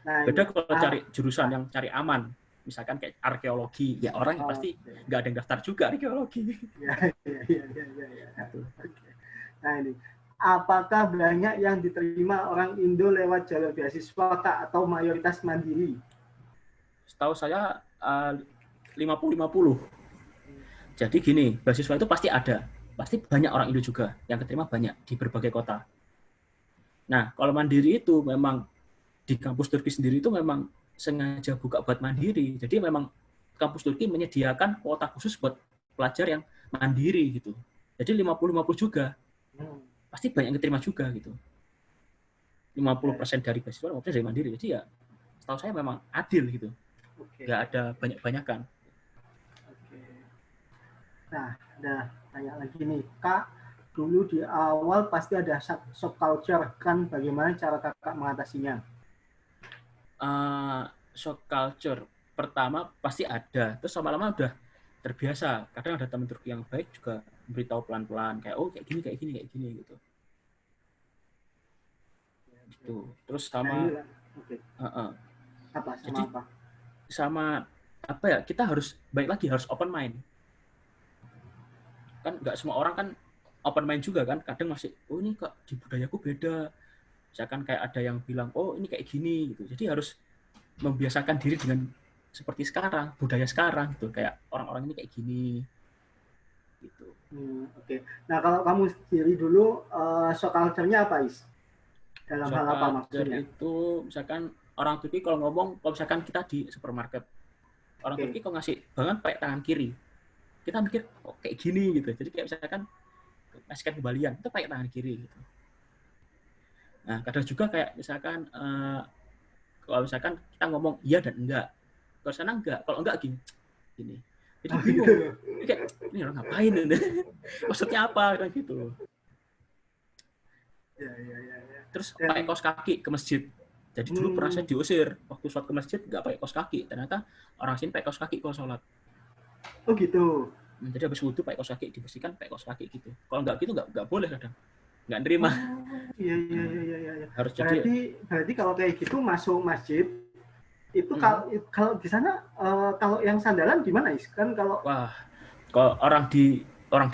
Nah, beda kalau cari jurusan yang cari aman, misalkan kayak arkeologi, ya orang pasti nggak ada yang daftar juga arkeologi. Iya. Nah ini, apakah banyak yang diterima orang Indo lewat jalur beasiswa Kak atau mayoritas mandiri? Setahu saya 50-50. Jadi gini, beasiswa itu pasti ada. pasti banyak orang Indo juga yang keterima banyak di berbagai kota. Nah, kalau mandiri itu memang di kampus Turki sendiri itu memang sengaja buka buat mandiri. Jadi memang kampus Turki menyediakan kuota khusus buat pelajar yang mandiri gitu. Jadi 50-50 juga. Pasti banyak yang diterima juga gitu. 50% dari beasiswa, 50% dari mandiri. Jadi ya setahu saya memang adil gitu. Nggak ada banyak-banyakan. Nah, ada tanya lagi nih, Kak. Dulu di awal pasti ada subculture, kan bagaimana cara Kakak mengatasinya? Shock culture pertama pasti ada, terus lama-lama udah terbiasa. Kadang ada teman Turki yang baik juga beritahu pelan-pelan kayak oh kayak gini gitu. Gitu. Terus sama sama apa ya, kita harus baik lagi, harus open mind. Kan nggak semua orang kan open mind juga kan, kadang masih oh ini kok di budayaku beda. Misalkan kayak ada yang bilang oh ini kayak gini gitu. Jadi harus membiasakan diri dengan seperti sekarang, budaya sekarang gitu, kayak orang-orang ini kayak gini gitu. Oke. Nah, kalau kamu sendiri dulu shock culture-nya apa, Is? Dalam hal apa maksudnya? Itu misalkan orang Turki kalau ngomong, kalau misalkan kita di supermarket, orang Turki kalau ngasih banget pakai tangan kiri, kita mikir kok kayak gini gitu. Jadi kayak misalkan ngasihkan kembalian itu pakai tangan kiri gitu. Nah, kadang juga kayak misalkan kalau misalkan kita ngomong iya dan enggak, kalau sana enggak, kalau enggak gini. Jadi bingung. Kayak ini orang ngapain ini? Maksudnya apa kan gitu. Ya. Terus pakai kaos kaki ke masjid. Jadi dulu pernah saya diusir waktu sholat ke masjid nggak pakai kaos kaki. Ternyata orang sini pakai kaos kaki kalau sholat. Oh gitu. Jadi habis wudhu pakai kaos kaki, dibersihkan pakai kaos kaki gitu. Kalau nggak gitu nggak boleh kadang. Nggak nerima. Iya. Harus berarti kalau kayak gitu masuk masjid itu kalau di sana kalau yang sandalan gimana, Is? Kan kalau orang di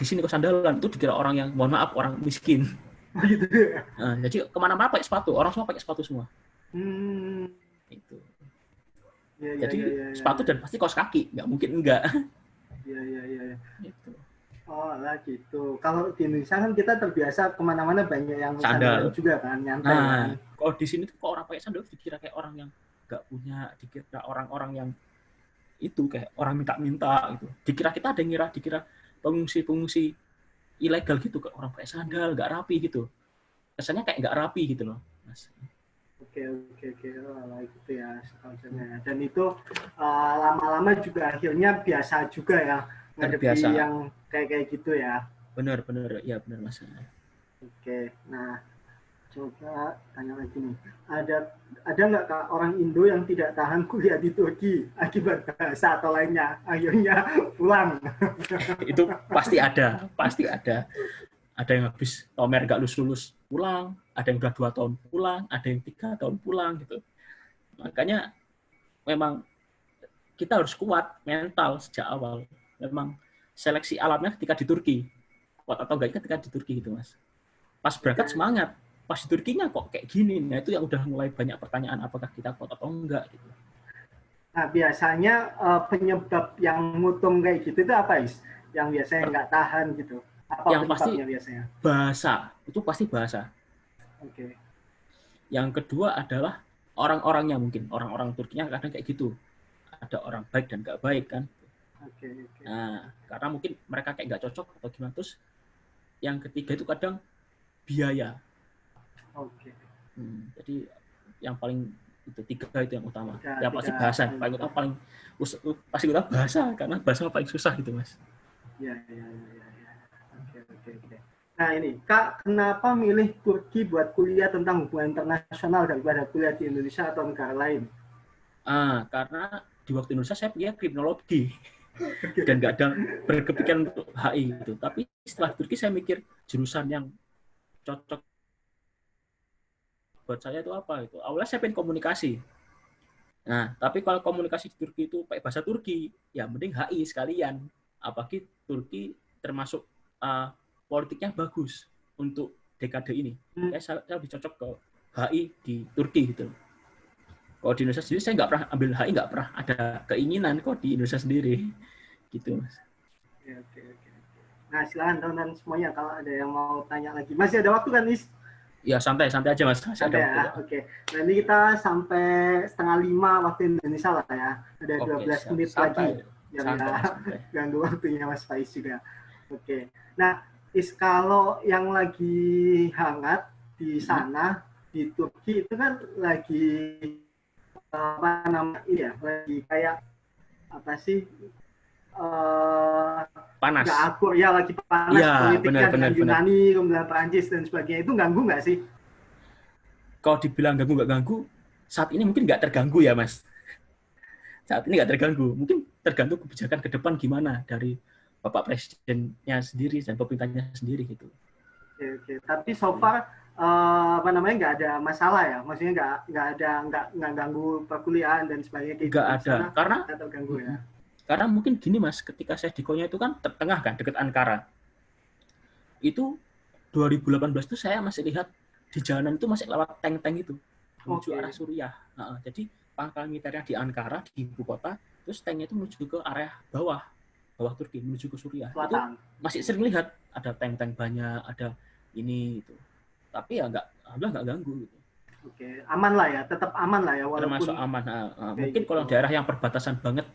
sini kalau sandalan itu dikira orang yang mohon maaf orang miskin. Gitu. Nah, jadi kemana-mana pakai sepatu, orang semua pakai sepatu semua. Itu. Jadi sepatu dan pasti kaos kaki, nggak mungkin enggak. Iya. Gitu. Oh lah gitu. Kalau di Indonesia kan kita terbiasa kemana-mana banyak yang sandal juga kan, nyantai. Nah, kalau di sini tuh kok orang pakai sandal dikira kayak orang yang nggak punya, dikira orang-orang yang itu kayak orang minta-minta gitu. Dikira kita ada yang dikira pengungsi ilegal gitu, kayak orang pakai sandal nggak rapi gitu. Kesannya kayak nggak rapi gitu loh, Mas. Oke. Oh, gitu ya sekolahnya. Dan itu lama-lama juga akhirnya biasa juga ya ngadepi yang kayak gitu ya. Benar ya benar Mas. Oke, nah coba tanya lagi nih. Ada nggak Kak orang Indo yang tidak tahan kuliah di Turki akibat bahasa atau lainnya, akhirnya pulang? Itu pasti ada. Ada yang habis tomer nggak lulus pulang, ada yang udah 2 tahun pulang, ada yang 3 tahun pulang gitu. Makanya memang kita harus kuat mental sejak awal. Memang seleksi alamnya ketika di Turki, kuat atau enggak ketika di Turki gitu Mas. Pas berangkat semangat, pas di Turkinya kok kayak gini. Nah itu yang udah mulai banyak pertanyaan apakah kita kuat atau enggak gitu. Nah biasanya penyebab yang mutung kayak gitu itu apa, Is? Yang biasanya nggak tahan gitu. Apa yang pasti biasanya? Bahasa, itu pasti bahasa. Oke. Yang kedua adalah orang-orangnya, mungkin orang-orang Turkinya kadang kayak gitu. Ada orang baik dan nggak baik kan. Oke. Nah, karena mungkin mereka kayak nggak cocok atau gimana. Terus yang ketiga itu kadang biaya. Oke. Jadi yang paling itu 3 itu yang utama. Yang pasti bahasa, pasti utama bahasa, karena bahasa paling susah gitu Mas. Iya. Oke. Nah ini, Kak, kenapa milih Turki buat kuliah tentang hubungan internasional daripada kuliah di Indonesia atau negara lain? Karena di waktu Indonesia saya punya kriminologi dan nggak ada berkepikiran untuk HI gitu. Tapi setelah Turki saya mikir jurusan yang cocok buat saya itu apa itu. Awalnya saya pengen komunikasi. Nah, tapi kalau komunikasi di Turki itu pakai bahasa Turki, ya mending HI sekalian. Apalagi Turki termasuk politiknya bagus untuk dekade ini. Saya lebih cocok ke HI di Turki gitu. Kalau di Indonesia sendiri saya nggak pernah ambil HI, nggak pernah ada keinginan kok di Indonesia sendiri, gitu Mas. Oke. Nah, silakan teman-teman semuanya kalau ada yang mau tanya lagi. Masih ada waktu kan, Is? Ya, santai aja, Mas. Masih ada waktu. Ya, oke. Nanti kita sampai 4:30 waktu Indonesia lah ya. Ada 12 menit lagi. Biar ganggu waktunya Mas Faiz juga. Oke. Nah, Is, kalau yang lagi hangat di sana, di Turki itu kan lagi apa namanya ya, lagi kayak apa sih, panas. Nggak akur ya, lagi panas ya, politiknya dengan Yunani, kemudian Perancis dan sebagainya. Itu ganggu nggak sih? Kalau dibilang ganggu nggak ganggu, saat ini mungkin nggak terganggu ya, Mas. Saat ini nggak terganggu. Mungkin tergantung kebijakan ke depan gimana dari Bapak Presidennya sendiri dan pemerintahnya sendiri gitu. Oke. Tapi so far apa namanya nggak ada masalah ya, maksudnya nggak ganggu perkuliahan dan sebagainya. Nggak ada, karena nggak terganggu ya. Karena mungkin gini Mas, ketika saya di Konya itu kan tengah kan, dekat Ankara. Itu 2018 itu saya masih lihat di jalanan itu masih lewat tank-tank itu menuju arah Suriah. Nah, jadi pangkal militernya di Ankara, di ibu kota, terus tanknya itu menuju ke area bawah Turki, menuju ke Suriah. Selatan. Itu masih sering lihat ada tank-tank banyak, ada ini itu. Tapi ya alhamdulillah nggak ganggu gitu. Oke, aman lah ya, tetap aman lah ya walaupun. Termasuk aman. Mungkin kalau daerah yang perbatasan banget,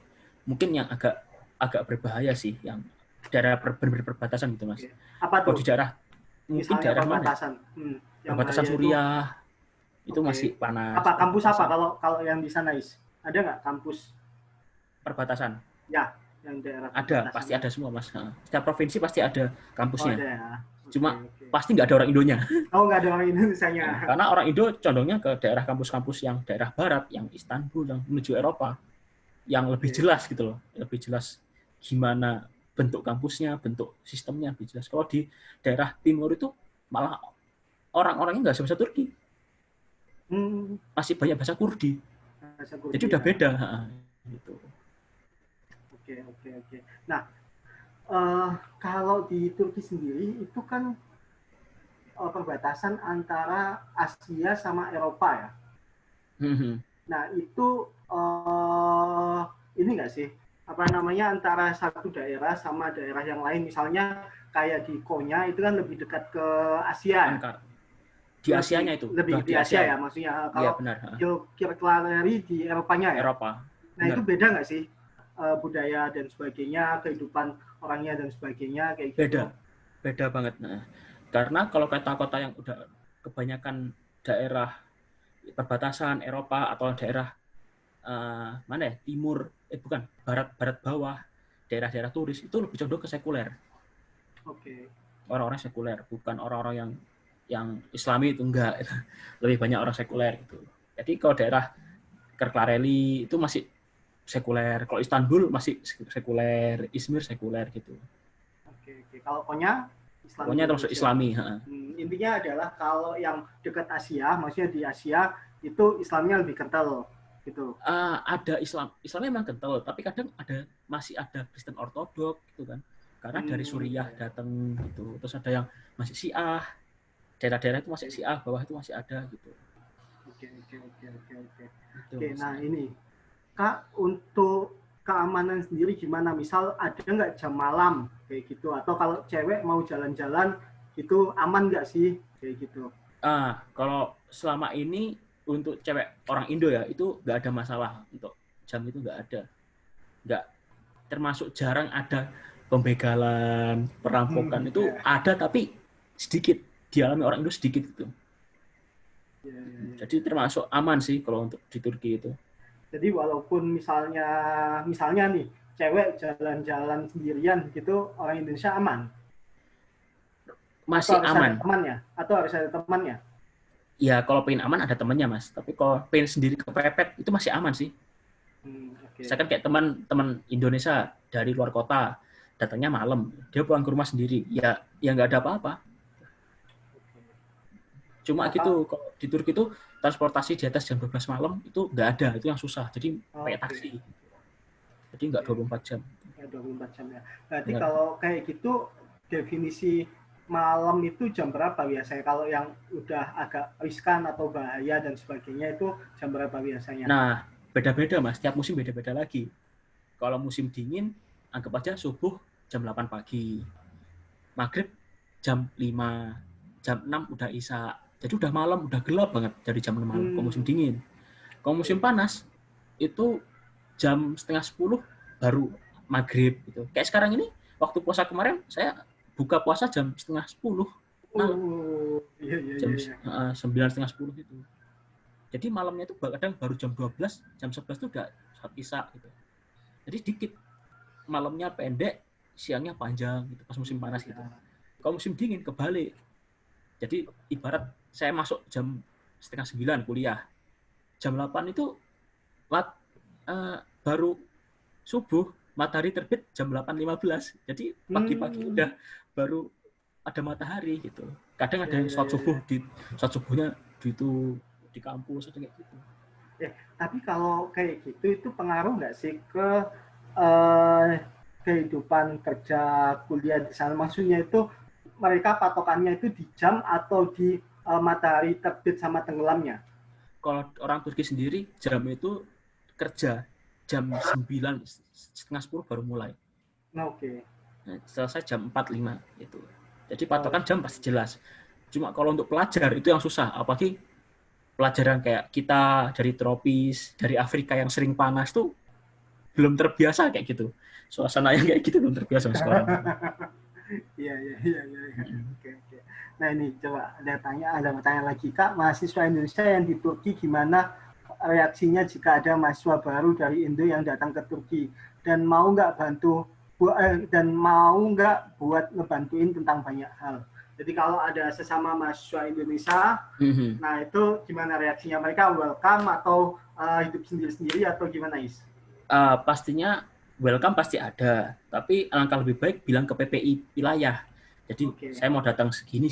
mungkin yang agak berbahaya sih, yang daerah perbatasan gitu Mas. Apa tuh? Kalau di daerah mungkin daerah perbatasan. Mana? Perbatasan Suriah itu masih panas. Apa kampus apa kalau yang di sana Is? Ada nggak kampus perbatasan? Ya, yang daerah ada, pasti ada semua Mas. Setiap provinsi pasti ada kampusnya. Ada ya. Cuma pasti nggak ada orang Indonya. Oh, nggak ada orang Indonesianya. Karena orang Indo condongnya ke daerah kampus-kampus yang daerah barat, yang Istanbul, yang menuju Eropa, yang lebih jelas gitu loh, lebih jelas gimana bentuk kampusnya, bentuk sistemnya lebih jelas. Kalau di daerah timur itu malah orang-orangnya nggak bahasa Turki, masih banyak bahasa Kurdi. Jadi udah beda. Gitu. Oke. Nah, kalau di Turki sendiri itu kan perbatasan antara Asia sama Eropa ya. Nah, itu ini nggak sih, apa namanya, antara satu daerah sama daerah yang lain, misalnya kayak di Konya itu kan lebih dekat ke Asia. Di Asianya itu. Lebih di Asia ya, maksudnya. Kalau Kirklareri di Eropanya ya. Eropa. Nah, itu beda nggak sih budaya dan sebagainya, kehidupan orangnya dan sebagainya kayak gitu? Beda banget. Nah, karena kalau kota-kota yang udah kebanyakan daerah perbatasan Eropa atau daerah mana ya, timur, barat bawah, daerah-daerah turis itu lebih condong ke sekuler. Orang-orang sekuler, bukan orang-orang yang Islami itu enggak. Lebih banyak orang sekuler gitu. Jadi kalau daerah Kırklareli itu masih sekuler, kalau Istanbul masih sekuler, Izmir sekuler gitu. Kalau Konya termasuk Islami. Intinya adalah kalau yang dekat Asia, maksudnya di Asia itu Islamnya lebih kental gitu. Ada Islamnya memang kental, tapi kadang masih ada Kristen Ortodok gitu kan. Karena dari Suriah datang gitu. Terus ada yang masih Syiah. Daerah-daerah itu masih Syiah, bawah itu masih ada gitu. Oke, nah ini Kak, untuk keamanan sendiri gimana? Misal ada nggak jam malam kayak gitu? Atau kalau cewek mau jalan-jalan itu aman nggak sih kayak gitu? Kalau selama ini untuk cewek orang Indo ya itu nggak ada masalah, untuk jam itu nggak ada, nggak, termasuk jarang ada pembegalan, perampokan itu ada tapi sedikit, dialami orang Indo sedikit gitu. Jadi termasuk aman sih kalau untuk di Turki itu. Jadi walaupun misalnya nih cewek jalan-jalan sendirian gitu, orang Indonesia aman? Masih aman. Atau harus ada temannya? Ya kalau pengen aman ada temannya Mas. Tapi kalau pengen sendiri kepepet itu masih aman sih. Saya kan kayak teman Indonesia dari luar kota datangnya malam, dia pulang ke rumah sendiri, ya nggak ada apa-apa. Cuma gitu, kalau di Turki itu transportasi di atas jam 12 malam itu nggak ada, itu yang susah. Jadi pakai taksi. Jadi nggak 24 jam. 24 jam ya. Berarti kalau kayak gitu definisi malam itu jam berapa biasanya? Kalau yang udah agak riskan atau bahaya dan sebagainya itu jam berapa biasanya? Nah, beda-beda Mas, tiap musim beda-beda lagi. Kalau musim dingin, anggap aja subuh jam 8 pagi. maghrib jam 5, jam 6 udah isya. Jadi udah malam, udah gelap banget dari jam 6 malam. Kalau musim dingin. Kalau musim panas itu jam setengah 10 baru maghrib gitu. Kayak sekarang ini waktu puasa kemarin saya buka puasa jam setengah 10 malam. Jam 9 setengah 10 gitu. Jadi malamnya itu kadang baru jam 12, jam 11 itu udah saat isya gitu. Jadi dikit. Malamnya pendek, siangnya panjang gitu pas musim panas gitu. Kalau musim dingin kebalik. Jadi ibarat saya masuk jam setengah 9 kuliah. Jam 8 itu baru subuh, matahari terbit jam 8.15. Jadi pagi-pagi udah baru ada matahari gitu. Kadang ada yang sholat subuh di sholat subuhnya di kampus atau kayak gitu. Tapi kalau kayak gitu itu pengaruh nggak sih ke kehidupan kerja kuliah di sana? Maksudnya itu mereka patokannya itu di jam atau di matahari terbit sama tenggelamnya? Kalau orang Turki sendiri jam itu kerja jam 9 setengah 10 baru mulai. Oke. Nah, selesai jam 4.05 itu. Jadi patokan jam pasti jelas. Cuma kalau untuk pelajar itu yang susah, apalagi pelajaran kayak kita dari tropis, dari Afrika yang sering panas tuh belum terbiasa kayak gitu. Suasana yang kayak gitu belum terbiasa sekarang. Iya. Oke. Nah ini coba ada pertanyaan lagi, Kak, mahasiswa Indonesia yang di Turki gimana reaksinya jika ada mahasiswa baru dari Indo yang datang ke Turki dan mau nggak buat ngebantuin tentang banyak hal. Jadi kalau ada sesama mahasiswa Indonesia, nah itu gimana reaksinya mereka? Welcome atau hidup sendiri-sendiri atau gimana, Is? Pastinya welcome pasti ada, tapi alangkah lebih baik bilang ke PPI wilayah. Jadi saya mau datang segini,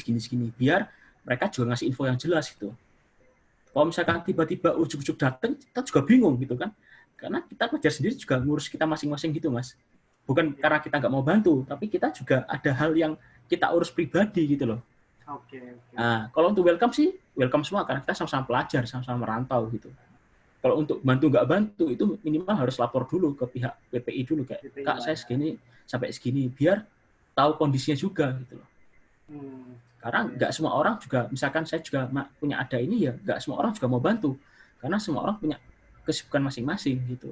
biar mereka juga ngasih info yang jelas gitu. Kalau misalkan tiba-tiba ujuk-ujuk datang, kita juga bingung gitu kan. Karena kita pelajar sendiri juga ngurus kita masing-masing gitu, Mas. Bukan karena kita nggak mau bantu, tapi kita juga ada hal yang kita urus pribadi gitu loh. Nah, kalau untuk welcome sih, welcome semua karena kita sama-sama pelajar, sama-sama merantau gitu. Kalau untuk bantu nggak bantu, itu minimal harus lapor dulu ke pihak PPI dulu. Kayak, Kak, saya segini, sampai segini, biar tahu kondisinya juga gitu loh. Karena nggak semua orang juga, misalkan saya juga punya ada ini ya, nggak semua orang juga mau bantu. Karena semua orang punya kesibukan masing-masing gitu.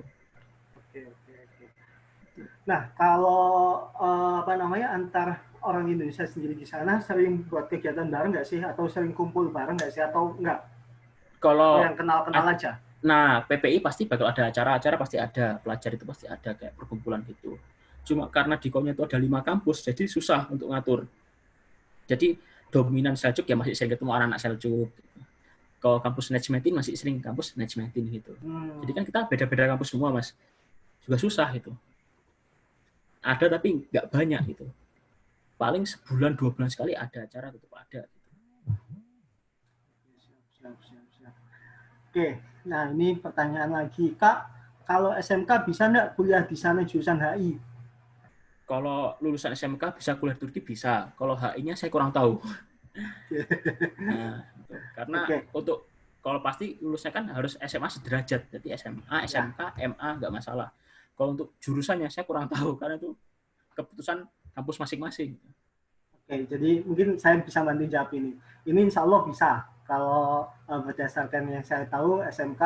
Nah, kalau antar orang Indonesia sendiri di sana sering buat kegiatan bareng nggak sih? Atau sering kumpul bareng nggak sih? Atau enggak? Kalau yang kenal-kenal aja? Nah, PPI pasti bakal ada acara-acara, pasti ada. Pelajar itu pasti ada, kayak perkumpulan gitu. Cuma karena di Konya itu ada 5 kampus, jadi susah untuk ngatur. Jadi dominan Seljuk ya masih sering ketemu anak-anak Seljuk. Kalau kampus Najmeddin masih sering kampus Najmeddin gitu. Jadi kan kita beda-beda kampus semua, Mas. Juga susah itu. Ada tapi nggak banyak gitu. Paling sebulan 2 bulan sekali ada acara, tetap ada. Gitu. Siap. Oke, nah ini pertanyaan lagi, Kak. Kalau SMK bisa nggak kuliah di sana jurusan HI? Kalau lulusan SMK bisa kuliah Turki bisa. Kalau HI-nya saya kurang tahu. Nah, karena untuk kalau pasti lulusnya kan harus SMA sederajat. Jadi SMA, SMK, MA nggak masalah. Kalau untuk jurusannya saya kurang tahu karena itu keputusan kampus masing-masing. Oke, jadi mungkin saya bisa bantu jawab ini. Ini insya Allah bisa. Kalau berdasarkan yang saya tahu, SMK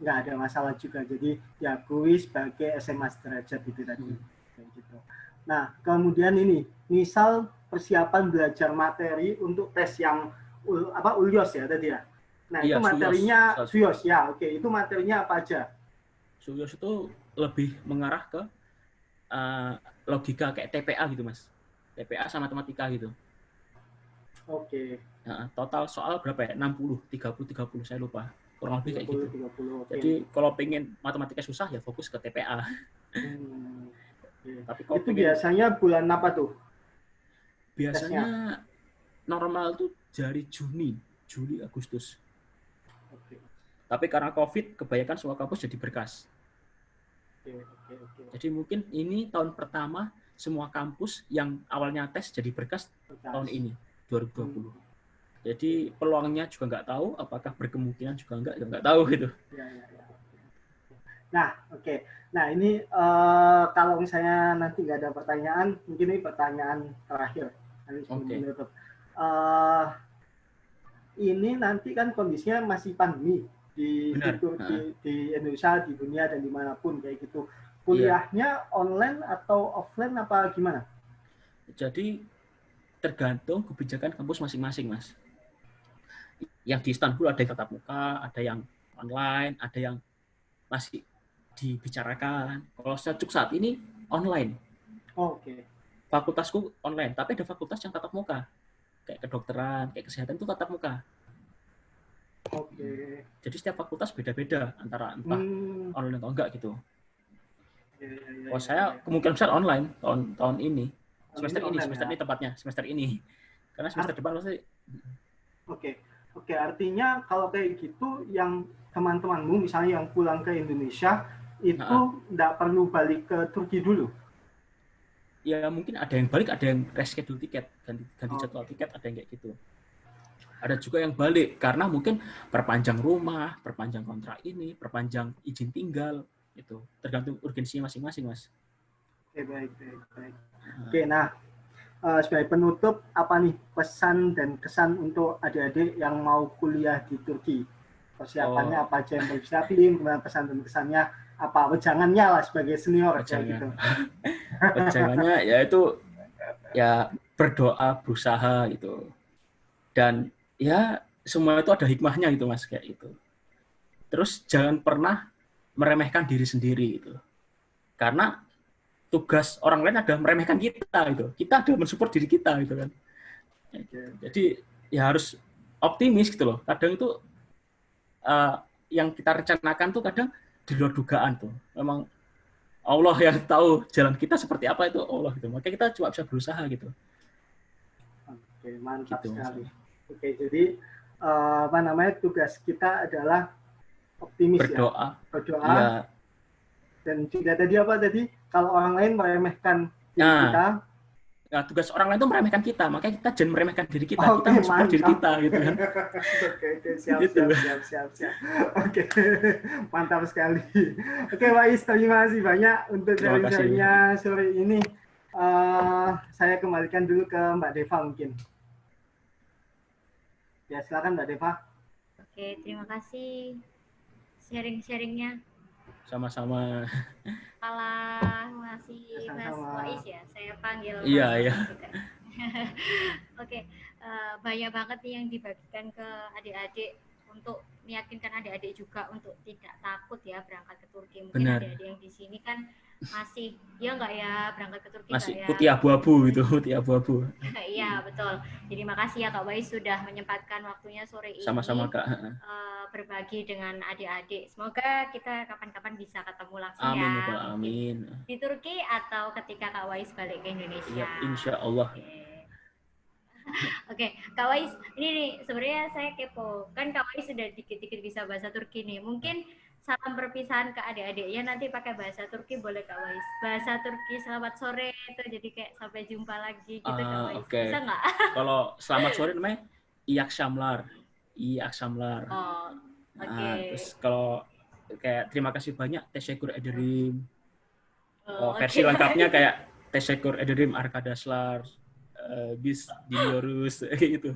nggak ada masalah juga. Jadi diakui sebagai SMA sederajat itu tadi. Gitu. Nah, kemudian ini, misal persiapan belajar materi untuk tes yang ULYOS ya tadi ya. Nah, iya, itu materinya SUYOS ya. Oke, itu materinya apa aja? SUYOS itu lebih mengarah ke logika kayak TPA gitu, Mas. TPA sama matematika gitu. Oke. Nah, total soal berapa ya? 60, 30, saya lupa. Kurang lebih kayak gitu. 30, okay. Jadi kalau pengen matematika susah ya fokus ke TPA. Tapi kalau itu biasanya bulan apa tuh? Biasanya normal tuh dari Juli, Agustus. Okay. Tapi karena COVID, kebanyakan semua kampus jadi berkas. Okay. Jadi mungkin ini tahun pertama semua kampus yang awalnya tes jadi berkas tahun ini, 2020. Jadi peluangnya juga nggak tahu, apakah berkemungkinan juga nggak tahu gitu. Nah, oke. Nah, ini kalau misalnya nanti nggak ada pertanyaan, mungkin ini pertanyaan terakhir. Nanti sebelum menutup. Ini nanti kan kondisinya masih pandemi di Turki, di Indonesia, di dunia, dan dimanapun kayak gitu. Kuliahnya online atau offline apa gimana? Jadi tergantung kebijakan kampus masing-masing, Mas. Yang di Istanbul ada yang tatap muka, ada yang online, ada yang masih dibicarakan. Kalau Selçuk saat ini online. Oke. Fakultasku online, tapi ada fakultas yang tatap muka. Kayak kedokteran, kayak kesehatan itu tatap muka. Oke. Jadi setiap fakultas beda-beda antara entah online atau enggak gitu. Kalau saya kemungkinan besar online tahun ini. Semester ini tepatnya, semester ini. Karena semester depan pasti. Oke, artinya kalau kayak gitu yang teman-temanmu misalnya yang pulang ke Indonesia itu nggak perlu balik ke Turki dulu? Ya mungkin ada yang balik, ada yang reschedule tiket, ganti jadwal tiket, ada yang kayak gitu. Ada juga yang balik karena mungkin perpanjang rumah, perpanjang kontrak ini, perpanjang izin tinggal, itu tergantung urgensinya masing-masing, Mas. Oke, baik. Oke, nah sebagai penutup apa nih pesan dan kesan untuk adik-adik yang mau kuliah di Turki? Persiapannya apa aja yang perlu disiapin, kemudian pesan dan kesannya apa, wejangannya lah sebagai senior kayak gitu. Wejangannya yaitu ya berdoa, berusaha gitu. Dan ya semua itu ada hikmahnya gitu, Mas, kayak gitu. Terus jangan pernah meremehkan diri sendiri gitu. Karena tugas orang lain adalah meremehkan kita gitu. Kita adalah mensupport diri kita gitu kan. Jadi ya harus optimis gitu loh. Kadang itu yang kita rencanakan tuh kadang di luar dugaan tuh. Memang Allah yang tahu jalan kita seperti apa itu Allah gitu. Makanya kita cuma bisa berusaha gitu. Oke, mantap gitu, sekali. Oke, jadi apa namanya tugas kita adalah optimis, berdoa. Berdoa. Ya. Dan juga tadi apa tadi? Kalau orang lain meremehkan diri kita. Nah, tugas orang lain itu meremehkan kita, makanya kita jangan meremehkan diri kita. Kita mensupport diri kita gitu kan. Oke, siap. Oke, mantap sekali. Oke, Wais, terima kasih banyak untuk sharing-sharingnya sore ini. Saya kembalikan dulu ke Mbak Deva mungkin. Ya, silakan Mbak Deva. Oke, terima kasih sharing-sharingnya. Sama-sama. Terima kasih Mas Wais ya, saya panggil Mas. Iya. Oke, banyak banget nih yang dibagikan ke adik-adik untuk meyakinkan adik-adik juga untuk tidak takut ya berangkat ke Turki. Mungkin adik-adik yang di sini kan masih ya enggak ya berangkat ke Turki masih ya? Putih abu-abu gitu, putih abu-abu. Iya, betul. Jadi makasih ya Kak Wais sudah menyempatkan waktunya sore ini. Sama-sama Kak. Berbagi dengan adik-adik. Semoga kita kapan-kapan bisa ketemu langsung amin, ya. Pak, amin. Di Turki atau ketika Kak Wais balik ke Indonesia. Ya, insya Allah. Oke, Kak Wais, ini nih sebenarnya saya kepo. Kan Kak Wais sudah dikit-dikit bisa bahasa Turki nih. Mungkin salam perpisahan ke adik-adiknya nanti pakai bahasa Turki boleh Kak Wais. Bahasa Turki selamat sore itu jadi kayak sampai jumpa lagi gitu Kak Wais. Okay. Bisa nggak? Kalau selamat sore namanya İyi akşamlar. Oh, oke. Terus kalau kayak terima kasih banyak teşekkür ederim. Versi lengkapnya kayak teşekkür ederim arkadaşlar. Bis dinliyoruz kayak gitu.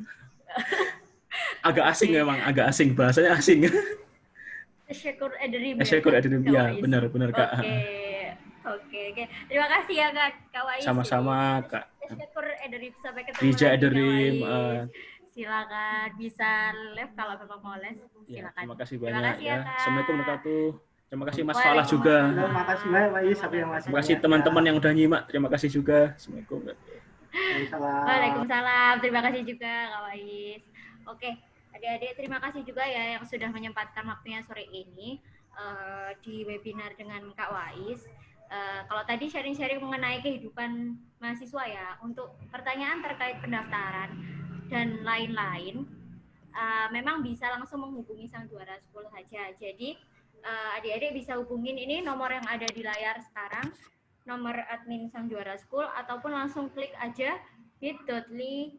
Agak asing memang, agak asing bahasanya asing. Teşekkür ederim. Teşekkür ederim ya, benar Kak. Oke. Terima kasih ya Kak Wais. Sama-sama Kak. Teşekkür ederim, sampai ketemu Rija lagi ederim. Silakan bisa live kalau memang mau les. Silakan. Ya, terima kasih banyak ya. Assalamualaikum warahmatullahi wabarakatuh. Terima kasih Mas Falah juga. Terima kasih banyak Wais, terima kasih teman-teman yang udah nyimak. Terima kasih juga. Assalamualaikum. Waalaikumsalam. Terima kasih juga Kak Wais. Oke, adik-adik terima kasih juga ya yang sudah menyempatkan waktunya sore ini di webinar dengan Kak Wais. Kalau tadi sharing-sharing mengenai kehidupan mahasiswa ya, untuk pertanyaan terkait pendaftaran dan lain-lain, memang bisa langsung menghubungi Sang Juara School saja. Jadi adik-adik bisa hubungin ini nomor yang ada di layar sekarang, nomor admin Sang Juara School, ataupun langsung klik aja bit.ly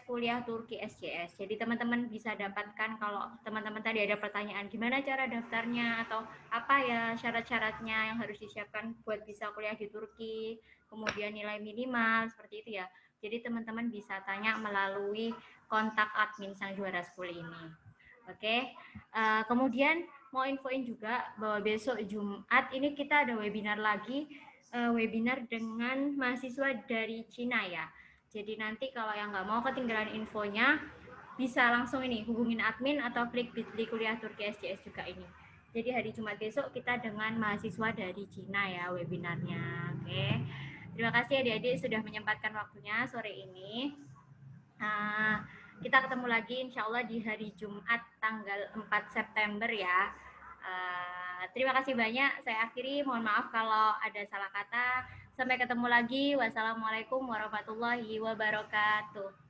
kuliah Turki SCS. Jadi teman-teman bisa dapatkan kalau teman-teman tadi ada pertanyaan gimana cara daftarnya atau apa ya syarat-syaratnya yang harus disiapkan buat bisa kuliah di Turki, kemudian nilai minimal seperti itu ya. Jadi teman-teman bisa tanya melalui kontak admin Sang Juara School ini. Oke. Kemudian mau infoin juga bahwa besok Jumat ini kita ada webinar lagi, webinar dengan mahasiswa dari Cina ya. Jadi nanti kalau yang nggak mau ketinggalan infonya, bisa langsung ini hubungin admin atau klik bit.ly kuliah Turki SCS juga ini. Jadi hari Jumat besok kita dengan mahasiswa dari Cina ya webinarnya. Oke. Terima kasih adik-adik sudah menyempatkan waktunya sore ini. Kita ketemu lagi insya Allah di hari Jumat tanggal 4 September ya. Terima kasih banyak. Saya akhiri. Mohon maaf kalau ada salah kata. Sampai ketemu lagi. Wassalamualaikum warahmatullahi wabarakatuh.